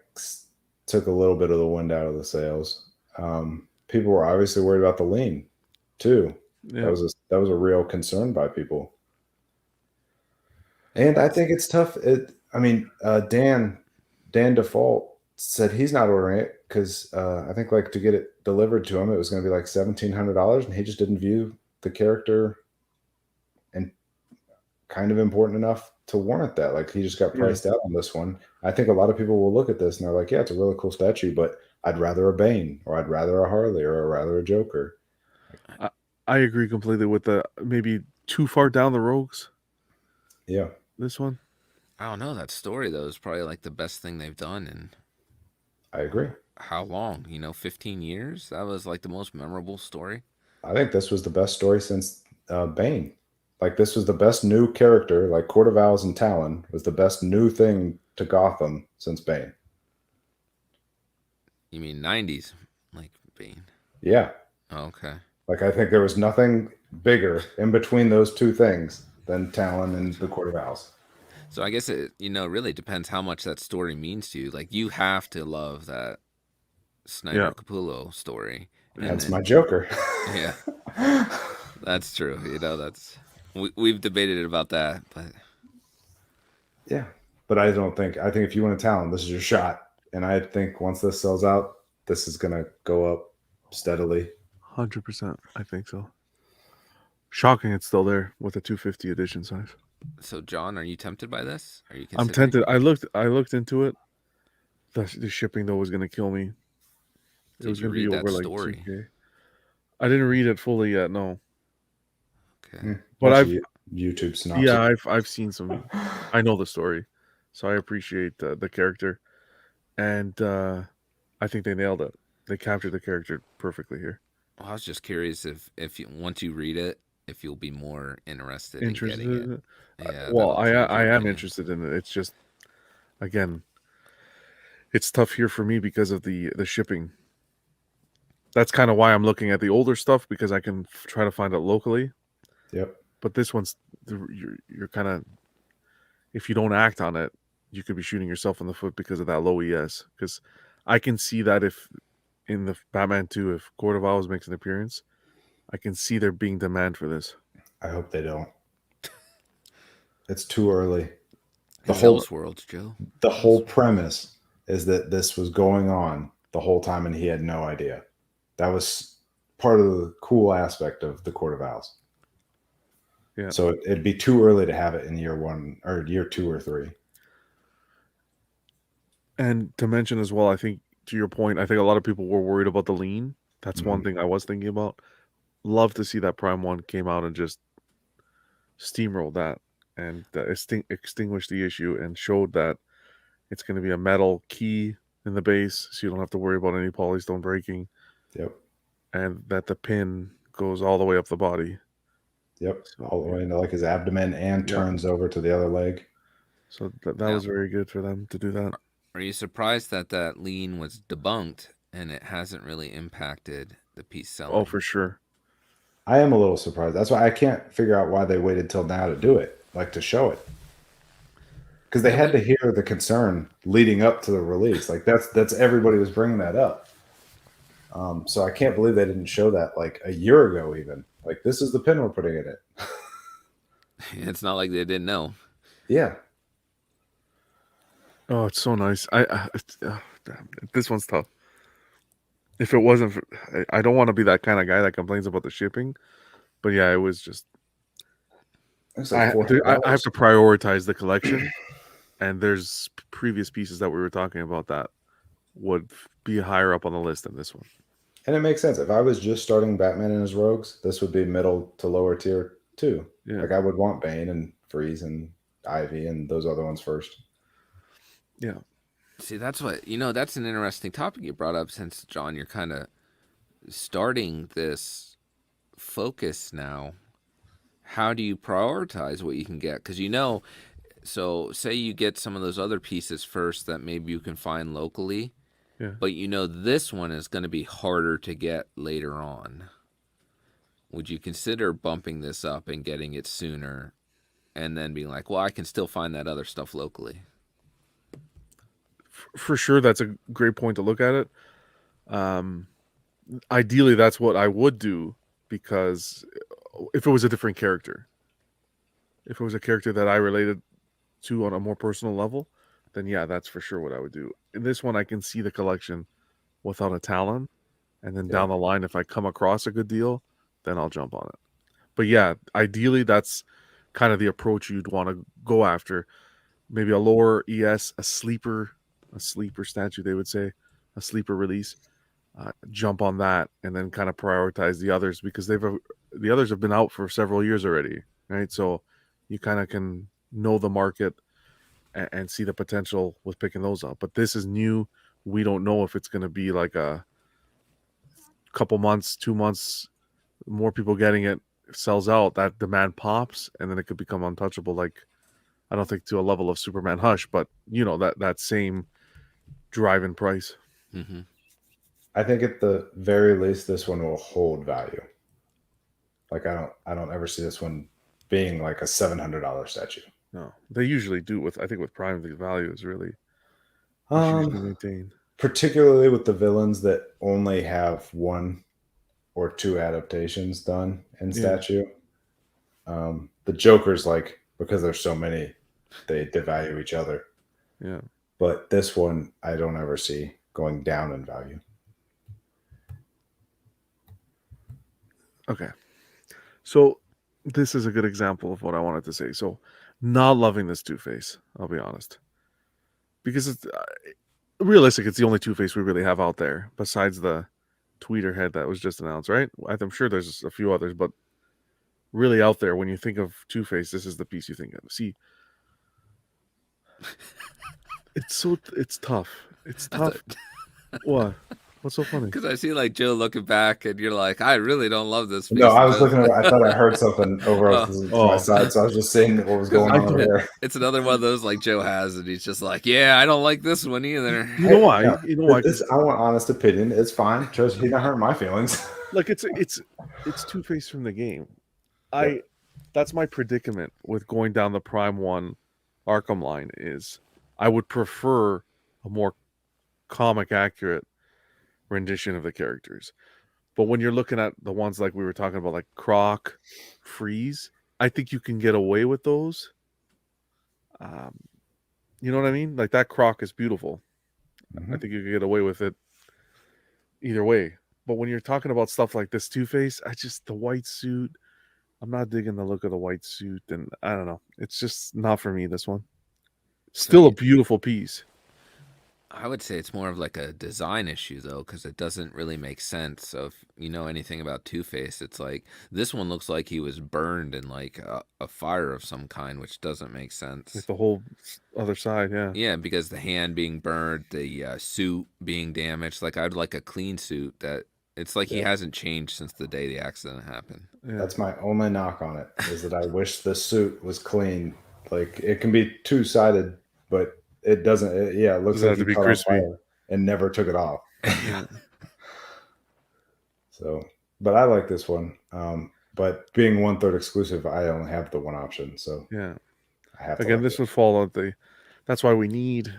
took a little bit of the wind out of the sails. People were obviously worried about the lean too. Yeah. That was a real concern by people. And I think it's tough. Dan Default said he's not ordering it because I think like to get it delivered to him, it was going to be like $1,700, and he just didn't view the character and kind of important enough to warrant that. Like he just got priced out on this one. I think a lot of people will look at this and they're like, yeah, it's a really cool statue, but I'd rather a Bane, or I'd rather a Harley, or I'd rather a Joker. I agree completely with the maybe too far down the rogues. Yeah. This one. I don't know. That story though is probably like the best thing they've done in. I agree. How long? 15 years? That was like the most memorable story. I think this was the best story since Bane. Like this was the best new character. Like Court of Owls and Talon was the best new thing to Gotham since Bane. You mean 90s, like Bane? Yeah. Oh, okay. Like I think there was nothing bigger in between those two things than Talon and the Court of Owls. So I guess it, really depends how much that story means to you. Like you have to love that Sniper Capullo story. That's my Joker. Yeah, that's true. That's we've debated about that, but yeah. But I think if you want to Talon, this is your shot. And I think once this sells out, this is gonna go up steadily. 100%. I think so. Shocking it's still there with a 250 edition size. So John, are you tempted by this? Are you I'm tempted. I looked into it. The shipping though was gonna kill me. It was gonna be over like $2K. I didn't read it fully yet, no. Okay. But I've YouTube synopsis. Yeah, I've seen some. I know the story. So I appreciate the character, and I think they nailed it. They captured the character perfectly here. Well, I was just curious if you once you read it, if you'll be more interested in Interested getting it. in it? Yeah, Well, that'll change I your am opinion. interested in it. It's just, again, it's tough here for me because of the shipping. That's kind of why I'm looking at the older stuff, because I can try to find it locally. Yep. But this one's you're kind of, if you don't act on it, you could be shooting yourself in the foot because of that low ES. Because I can see that if in the Batman 2, if Court of Owls makes an appearance, I can see there being demand for this. I hope they don't. It's too early. The His whole Elseworlds, Joe. the whole premise is that this was going on the whole time and he had no idea. That was part of the cool aspect of the Court of Owls. Yeah. So it'd be too early to have it in year 1 or year 2 or 3. And to mention as well, I think to your point, I think a lot of people were worried about the lean. That's one thing I was thinking about. Love to see that Prime 1 came out and just steamrolled that and extinguished the issue and showed that it's going to be a metal key in the base, so you don't have to worry about any polystone breaking. Yep. And that the pin goes all the way up the body. Yep. So, All the way into like his abdomen and turns over to the other leg. So that was very good for them to do that. Are you surprised that that lean was debunked and it hasn't really impacted the piece selling? Oh, for sure. I am a little surprised. That's why I can't figure out why they waited till now to do it, like to show it. Because they had to hear the concern leading up to the release. Like that's everybody was bringing that up. So I can't believe they didn't show that like a year ago, even. Like, this is the pin we're putting in it. It's not like they didn't know. Yeah. Oh, it's so nice. Damn, this one's tough. If it wasn't, I don't want to be that kind of guy that complains about the shipping, but yeah, it was just. It's I like have to prioritize the collection, and there's previous pieces that we were talking about that would be higher up on the list than this one. And it makes sense. If I was just starting Batman and his rogues, this would be middle to lower tier too. Yeah. Like, I would want Bane and Freeze and Ivy and those other ones first. Yeah. See, that's what, that's an interesting topic you brought up, since, John, you're kind of starting this focus now. How do you prioritize what you can get? Because, so say you get some of those other pieces first that maybe you can find locally. Yeah. But this one is going to be harder to get later on. Would you consider bumping this up and getting it sooner, and then being like, well, I can still find that other stuff locally? For sure, that's a great point to look at it. Ideally, that's what I would do, because if it was a different character, if it was a character that I related to on a more personal level, then yeah, that's for sure what I would do. In this one, I can see the collection without a Talon, and then down the line, if I come across a good deal, then I'll jump on it. But yeah, ideally, that's kind of the approach you'd want to go after. Maybe a lower ES, a sleeper statue, they would say, a sleeper release. Jump on that, and then kind of prioritize the others, because the others have been out for several years already, right? So you kind of can know the market and see the potential with picking those up. But this is new. We don't know if it's going to be like a couple months, 2 months, more people getting it, sells out, that demand pops, and then it could become untouchable. Like, I don't think to a level of Superman Hush, but that same drive in price. Mm-hmm. I think at the very least, this one will hold value. Like, I don't ever see this one being like a $700 statue. No, they usually do with Prime. The value is really usually maintained. Particularly with the villains that only have 1 or 2 adaptations done in statue. The Joker's, like, because there's so many, they devalue each other. Yeah. But this one, I don't ever see going down in value. Okay. So this is a good example of what I wanted to say. So, not loving this Two-Face, I'll be honest. Because it's realistic, it's the only Two-Face we really have out there, besides the tweeter head that was just announced, right? I'm sure there's a few others, but really out there, when you think of Two-Face, this is the piece you think of. See, It's tough. It's I thought tough. What? What's so funny? because I see like Joe looking back, and you're like, I really don't love this No, piece. I And was Joe's looking at. I thought I heard something over oh, to my Oh, side, so I was just seeing what was because going I on over don't. there. it's another one of those like Joe has, and he's just like, yeah, I don't like this one either. You know Hey, why? no, You know why? this Because I want honest opinion. It's fine. Just he not hurt my feelings. like it's Two Face from the game. Yep. That's my predicament with going down the Prime One Arkham line is I would prefer a more comic accurate rendition of the characters. But when you're looking at the ones like we were talking about, like Croc, Freeze, I think you can get away with those. Um, you know what I mean? Like that Croc is beautiful. I Mhm. think you can get away with it either way. But when you're talking about stuff like this Two Face, the white suit. I'm not digging the look of the white suit, and I don't know. It's just not for me. This one, So still a beautiful piece. I would say it's more of like a design issue though, because it doesn't really make sense. So if you know anything about Two Face, it's like this one looks like he was burned in like a fire of some kind, which doesn't make Like sense. the whole other side, yeah, Yeah, because the hand being burned, the suit being damaged. Like I'd like a clean suit that it's like he Yeah, hasn't changed since the day the accident happened. yeah. that's my only knock on it is that I wish the suit was clean. Like it can be two sided, but it doesn't. Yeah, it looks Doesn't like have he to be caught on crispy. fire and never took it off. Yeah, So, but I like this one. But being 1/3 exclusive, I only have the one option, so yeah. I have to Again, like this it. would fall out the. That's why we need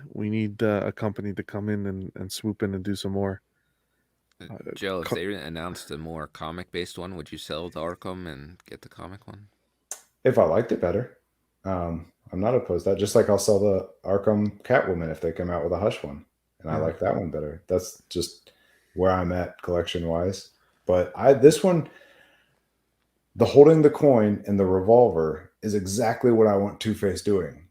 a company to come in and swoop in and do some more. Uh, Joe, if co- they announced a more comic based one, would you sell the Arkham and get the comic one? If I liked it better, I'm not opposed to that. Just like I'll sell the Arkham Catwoman if they come out with a Hush one, and I yeah, like that one better. That's just where I'm at collection wise. But this one, the holding the coin and the revolver is exactly what I want Two Face doing.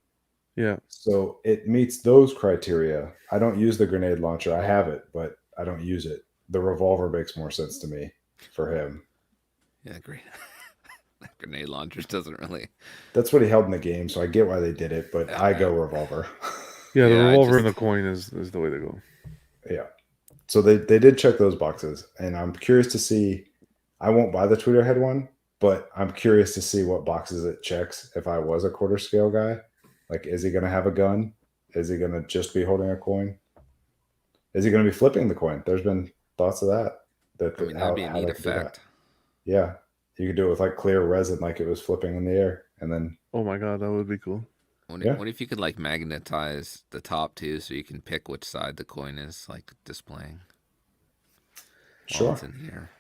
yeah. So it meets those criteria. I don't use the grenade launcher. I have it, but I don't use it. The revolver makes more sense to me for him. Yeah, great. That grenade launchers doesn't really. That's what he held in the game, so I get why they did it, but I go Uh, revolver. Yeah, the yeah, I revolver and just the coin is the way to go. Yeah. So they did check those boxes, and I'm curious to see. I won't buy the Tweeter head one, but I'm curious to see what boxes it checks if I was a quarter scale guy. Like, is he going to have a gun? Is he going to just be holding a coin? Is he going to be flipping the coin? There's been thoughts of that. I mean, that'd be a How neat they could do that. effect. Yeah, you could do it with like clear resin, like it was flipping in the air, and then Oh my god, that would be cool. yeah, What if you could like magnetize the top too, so you can pick which side the coin is like displaying while sure. it's in the air?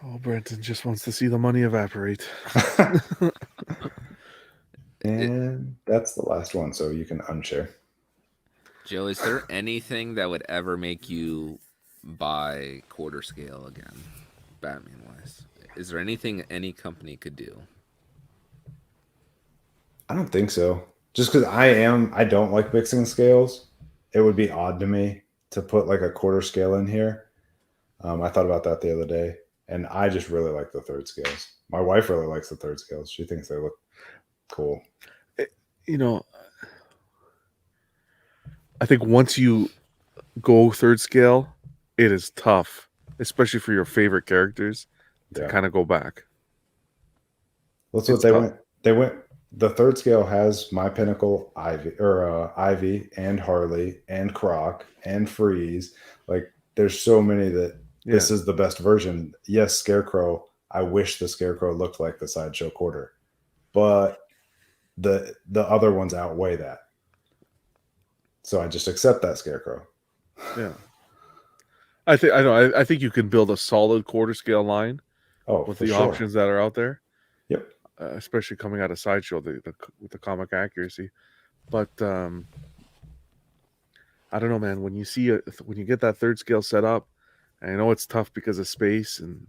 Oh, Brenton just wants to see the money evaporate. It, And that's the last one, so you can unshare. Joe, is there anything that would ever make you buy quarter scale again, Batman wise? Is there anything any company could do? I don't think so. Just because I don't like mixing scales. It would be odd to me to put like a quarter scale in here. I thought about that the other day, and I just really like the third scales. My wife really likes the third scales. She thinks they look cool. You know, I think once you go third scale, it is tough, especially for your favorite characters, to Yeah, kind of go back. that's what It's they tough. went. They went. The third scale has my Pinnacle, Ivy, and Harley, and Croc, and Freeze. Like, there's so many that Yeah, this is the best version. Yes, Scarecrow. I wish the Scarecrow looked like the Sideshow Quarter, but the other ones outweigh that. So I just accept that Scarecrow. yeah. I think you can build a solid quarter scale line Oh, with for the sure. options that are out there, Yep. especially coming out of Sideshow, with the comic accuracy. But I don't know, man. When you get that third scale set up, and I know it's tough because of space and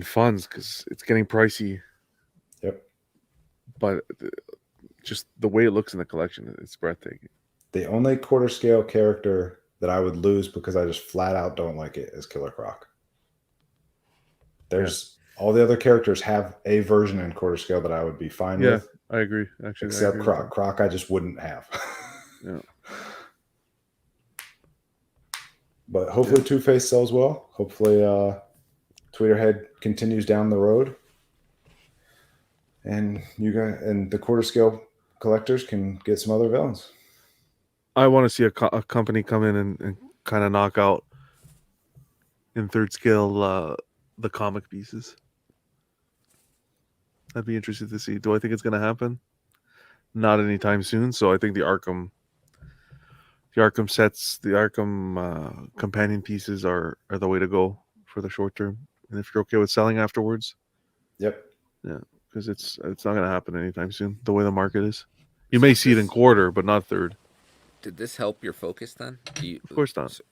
funds because it's getting pricey. Yep. But just the way it looks in the collection, it's breathtaking. The only quarter scale character that I would lose because I just flat out don't like it is Killer Croc. There's all the other characters have a version in quarter scale that I would be fine Yeah, with, I agree. Actually, I except agree with Croc. Croc, I just wouldn't have. Yeah. But hopefully, Two Face sells well. Hopefully, Tweeterhead continues down the road, and you guys and the quarter scale collectors can get some other villains. I want to see a company come in and kind of knock out in third scale the comic pieces. I'd be interested to see. Do I think it's going to happen? Not anytime soon. So I think the Arkham sets, the Arkham companion pieces are the way to go for the short term. And if you're okay with selling afterwards, Yep. yeah, because it's not going to happen anytime soon. The way the market is, you may see it in quarter, but not third. Did this help your focus then? Of course not. So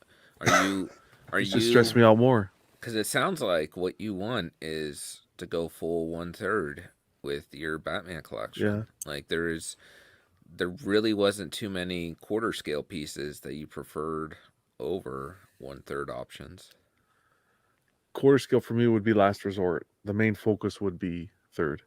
are It's you just stress me out more. Because it sounds like what you want is to go full 1/3 with your Batman collection. Yeah. Like there really wasn't too many quarter scale pieces that you preferred over 1/3 options. Quarter scale for me would be last resort. The main focus would be third.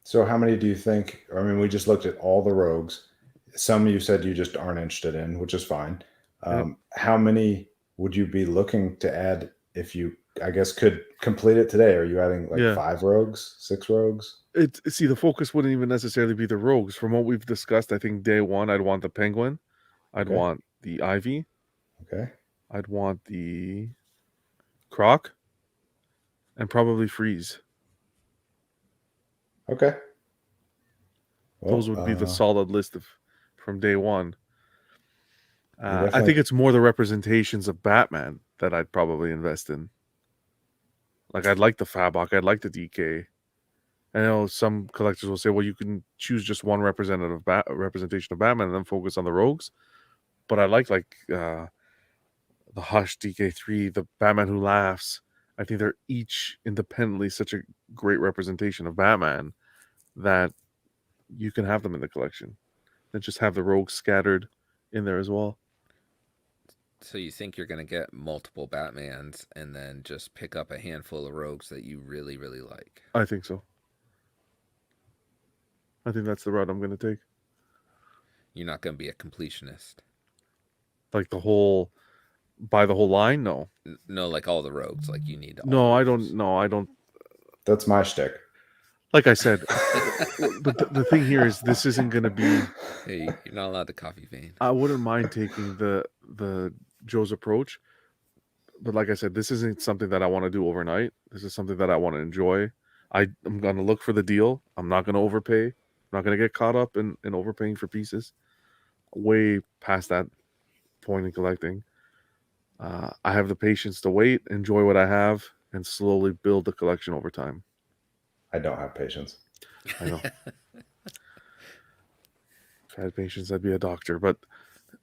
So, how many do you think? I mean, we just looked at all the rogues. Some you said you just aren't interested in, which is fine. How many would you be looking to add if you, I guess, could complete it today? Are you adding like 5 rogues, 6 rogues? See, the focus wouldn't even necessarily be the rogues. From what we've discussed, I think day one, I'd want the Penguin. I'd want the Ivy. Okay. I'd want the Croc. And probably Freeze. Okay. Well, those would be the solid list from day one. I think it's more the representations of Batman that I'd probably invest in. Like, I'd like the Fabok. I'd like the DK. I know some collectors will say, well, you can choose just one representation of Batman and then focus on the rogues. But I like the Hush DK3, the Batman Who Laughs. I think they're each independently such a great representation of Batman that you can have them in the collection and just have the rogues scattered in there as well. So you think you're going to get multiple Batmans and then just pick up a handful of rogues that you really, really like? I think so. I think that's the route I'm going to take. You're not going to be a completionist. Like buy the whole line? No. No, like all the rogues. Like you need all No, I don't. No, I don't. That's my shtick. Like I said, but the thing here is this isn't going to be. Hey, you're not allowed to coffee vein. I wouldn't mind taking the Joe's approach, but like I said, this isn't something that I want to do overnight. This is something that I want to enjoy. I'm going to look for the deal. I'm not going to overpay. I'm not going to get caught up in overpaying for pieces. Way past that point in collecting. I have the patience to wait, enjoy what I have, and slowly build the collection over time. I don't have patience. I know. If I had patience, I'd be a doctor. But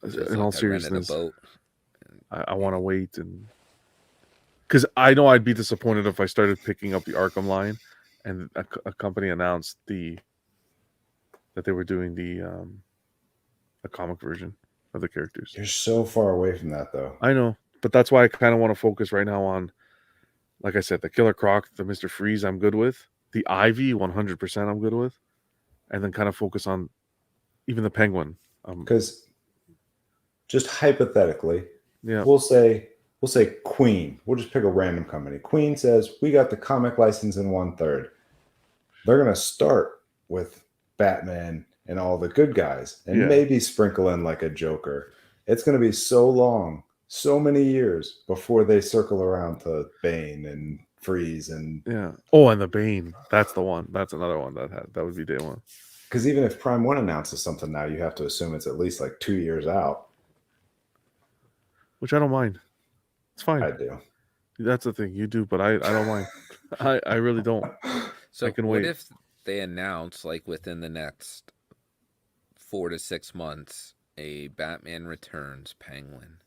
in all seriousness, I want to wait, and because I know I'd be disappointed if I started picking up the Arkham line, and a company announced that they were doing a comic version of the characters. You're so far away from that, though. I know, but that's why I kind of want to focus right now on, like I said, the Killer Croc, the Mr. Freeze I'm good with, the Ivy 100% I'm good with, and then kind of focus on even the Penguin. Because just hypothetically, yeah, we'll say Queen. We'll just pick a random company. Queen says, we got the comic license in 1/3. They're going to start with Batman and all the good guys and maybe sprinkle in like a Joker. It's going to be so long, so many years before they circle around to Bane and Freeze and and the Bane. That's the one. That's another one that would be day one. Because even if Prime 1 announces something now, you have to assume it's at least like 2 years out. Which I don't mind. It's fine. I do. That's the thing. You do, but I don't mind. I really don't. So I can what wait. if they announce, like within the next 4 to 6 months, a Batman Returns Penguin?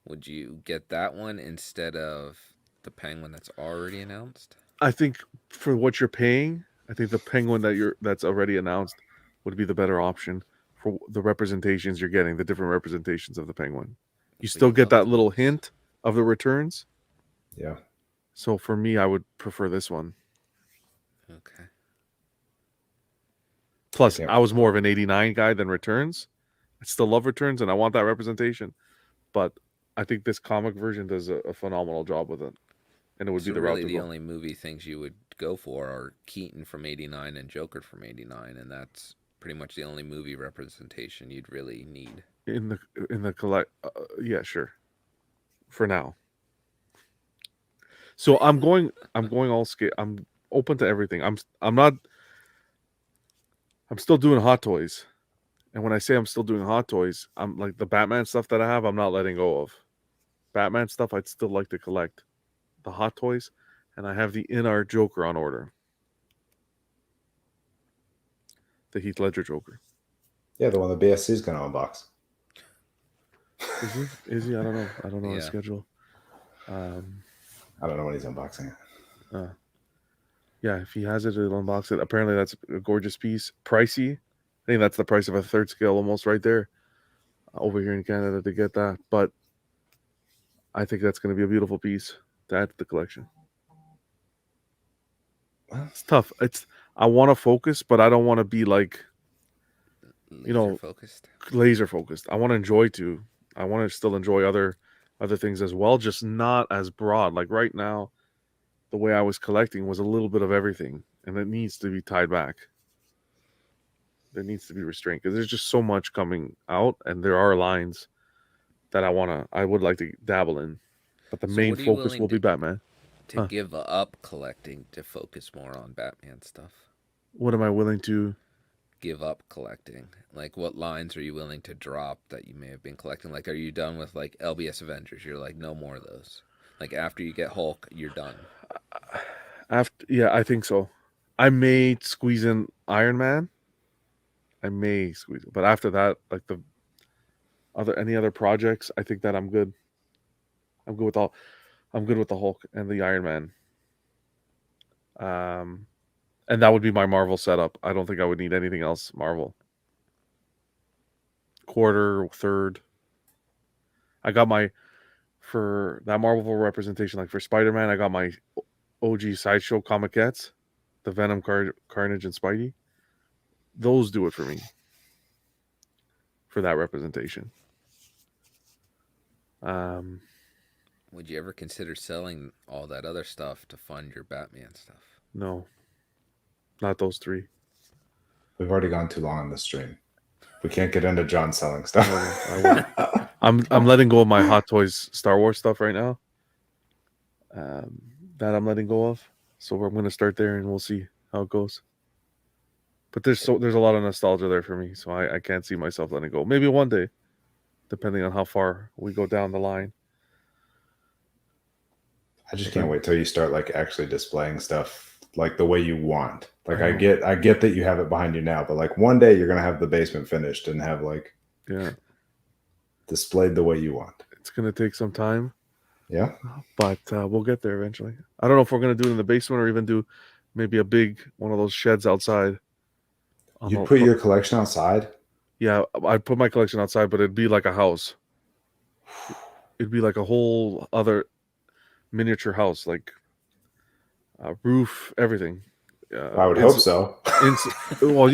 Would you get that one instead of the Penguin that's already announced? I think for what you're paying, I think the Penguin that's already announced would be the better option for the representations you're getting, the different representations of the Penguin. You still get that little hint of the returns. Yeah. So for me, I would prefer this one. Okay. Plus, can't- I was more of an 89 guy than Returns. I still love Returns, and I want that representation. But I think this comic version does a phenomenal job with it, and it would So be the route really, to the go. only movie things you would go for are Keaton from '89 and Joker from '89, and that's pretty much the only movie representation you'd really need. In the collect, yeah, sure. For now. So I'm going all scale. I'm open to everything. I'm not. I'm still doing Hot Toys, and when I say I'm still doing Hot Toys, I'm like the Batman stuff that I have. I'm not letting go of. Batman stuff I'd still like to collect. The Hot Toys, and I have the in-art Joker on order. The Heath Ledger Joker. Yeah, the one the BSC is going to unbox. Is he? Is he? I don't know. I don't know his Yeah. schedule. I don't know when he's unboxing it. Yeah, if he has it, he'll unbox it. Apparently, that's a gorgeous piece. Pricey. I think that's the price of a third scale almost right there over here in Canada to get that. But I think that's going to be a beautiful piece to add to the collection. Well, It's tough. I want to focus, but I don't want to be like Laser focused. laser focused. I want to enjoy too. I want to still enjoy other things as well, just not as broad. Like right now, the way I was collecting was a little bit of everything, and it needs to be tied back. There needs to be restraint because there's just so much coming out, and there are lines that I would like to dabble in, but the So main what are you focus willing will be to- Batman. To Huh. give up collecting to focus more on Batman stuff. What am I willing to? Give up collecting. Like, what lines are you willing to drop that you may have been collecting? Like, are you done with like LBS Avengers? You're like, no more of those. Like, after you get Hulk, you're done. Yeah, I think so. I may squeeze in Iron Man. I may squeeze it, but after that, like any other projects, I think that I'm good. I'm good with all. I'm good with the Hulk and the Iron Man. And that would be my Marvel setup. I don't think I would need anything else Marvel. Quarter, third. I got my for that Marvel representation, like for Spider-Man, I got my OG Sideshow Comiquettes, the Venom, Carnage, and Spidey. Those do it for me. For that representation. Would you ever consider selling all that other stuff to fund your Batman stuff? No. Not those three. We've already gone too long on this stream. We can't get into John selling stuff. I wouldn't. I'm letting go of my Hot Toys Star Wars stuff right now. That I'm letting go of. So I'm going to start there, and we'll see how it goes. But there's a lot of nostalgia there for me, so I can't see myself letting go. Maybe one day, depending on how far we go down the line. I just can't wait till you start like actually displaying stuff like the way you want. Like I I know. get that you have it behind you now, but like one day you're gonna have the basement finished and have like Yeah, displayed the way you want. it's going to take some time, Yeah. but we'll get there eventually. I don't know if we're going to do it in the basement or even do maybe a big one of those sheds outside. You put your collection outside? Yeah, I'd put my collection outside, but it'd be like a house. It'd be like a whole other miniature house, like roof, everything. I would hope so. Well,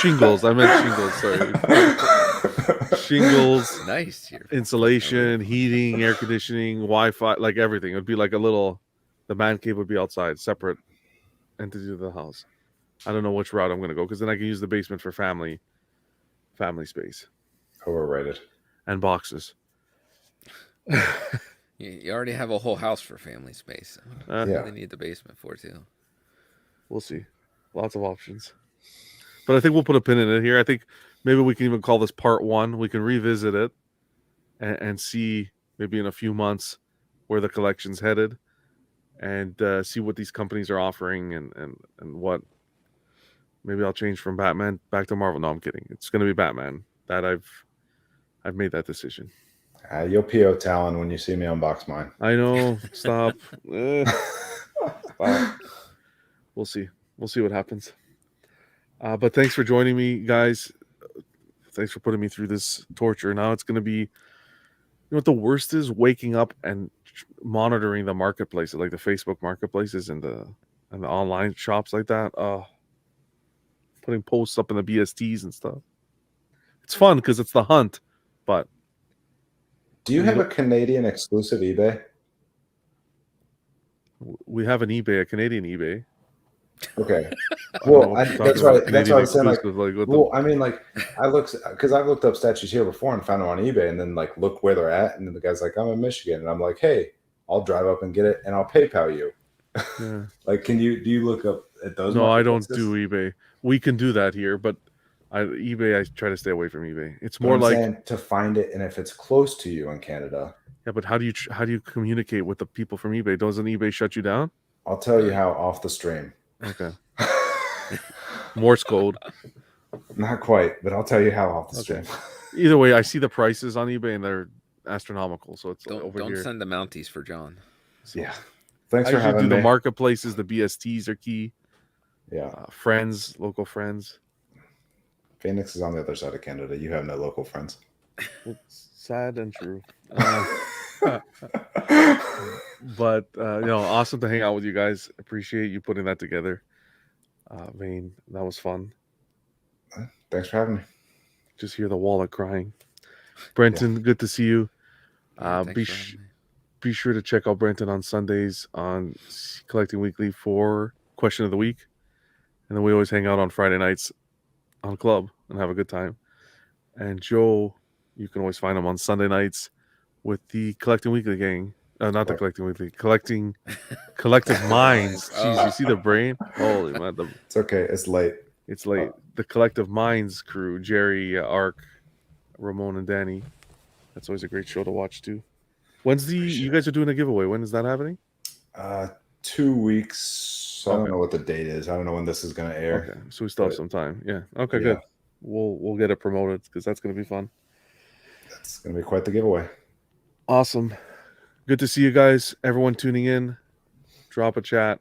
shingles. I meant shingles. Sorry, shingles, Nice. You're insulation, heating, air conditioning, Wi-Fi, like everything. It'd be like a little. The man cave would be outside, separate entity of the house. I don't know which route I'm going to go because then I can use the basement for family space Overrated. and boxes. You already have a whole house for family space. So Yeah. really need the basement for too. We'll see. Lots of options. But I think we'll put a pin in it here. I think maybe we can even call this part one. We can revisit it and see maybe in a few months where the collection's headed and see what these companies are offering and what. Maybe I'll change from Batman back to Marvel. No, I'm kidding. It's going to be Batman. That I've made that decision. You'll PO Talon when you see me unbox mine. I know. Stop. Stop. We'll see. We'll see what happens. But thanks for joining me, guys. Thanks for putting me through this torture. Now it's going to be, you know what the worst is? Waking up and monitoring the marketplaces, like the Facebook marketplaces and the online shops like that. Putting posts up in the BSTs and stuff. It's fun because it's the hunt, but Do you we have a don't- Canadian exclusive eBay? we have an eBay, a Canadian eBay. Okay. I don't know Well, what you're talking that's about, right. That's what I was saying. Like, exclusive, like what well, I mean, like, I looked because I've looked up statues here before and found them on eBay, and then like look where they're at, and then the guy's like, "I'm in Michigan," and I'm like, "Hey, I'll drive up and get it, and I'll PayPal you." yeah. Like, do you look up at those? No, I don't marketplaces? do eBay. We can do that here, but eBay, I try to stay away from eBay. It's But more I'm like, saying to find it, and if it's close to you in Canada, yeah, but how do you communicate with the people from eBay? Doesn't eBay shut you down? I'll tell you how off the stream. Okay, Morse code. Not quite, but I'll tell you how off the Okay. stream. Either way, I see the prices on eBay and they're astronomical. So it's Don't over here. send the Mounties for John. So Yeah. Thanks I for usually do having the me. marketplaces. The BSTs are key. Yeah. Friends, local friends. Phoenix is on the other side of Canada. You have no local friends. It's sad and true. But awesome to hang out with you guys. Appreciate you putting that together. Vane, that was fun. Thanks for having me. Just hear the wallet crying. Brenton, good to see you. Yeah, Be thanks for having me. be sure to check out Brenton on Sundays on Collecting Weekly for Question of the Week, and then we always hang out on Friday nights on Club and have a good time. And Joe, you can always find him on Sunday nights with the Collecting Weekly gang. Not the Collecting Weekly, Collective Minds. Jeez, you see the brain? Holy man, It's okay. It's late. it's late. The Collective Minds crew: Jerry, Ark, Ramon, and Danny. That's always a great show to watch too. When's you guys are doing a giveaway? When is that happening? 2 weeks. I Okay. don't know what the date is. I don't know when this is going to air. Okay, so we still have But- some time. Yeah. Okay, Yeah. good. We'll get it promoted because that's going to be fun. That's going to be quite the giveaway. Awesome. Good to see you guys. Everyone tuning in. Drop a chat.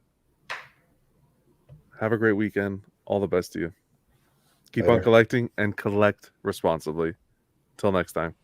Have a great weekend. All the best to you. Keep on Later. collecting and collect responsibly. Till next time.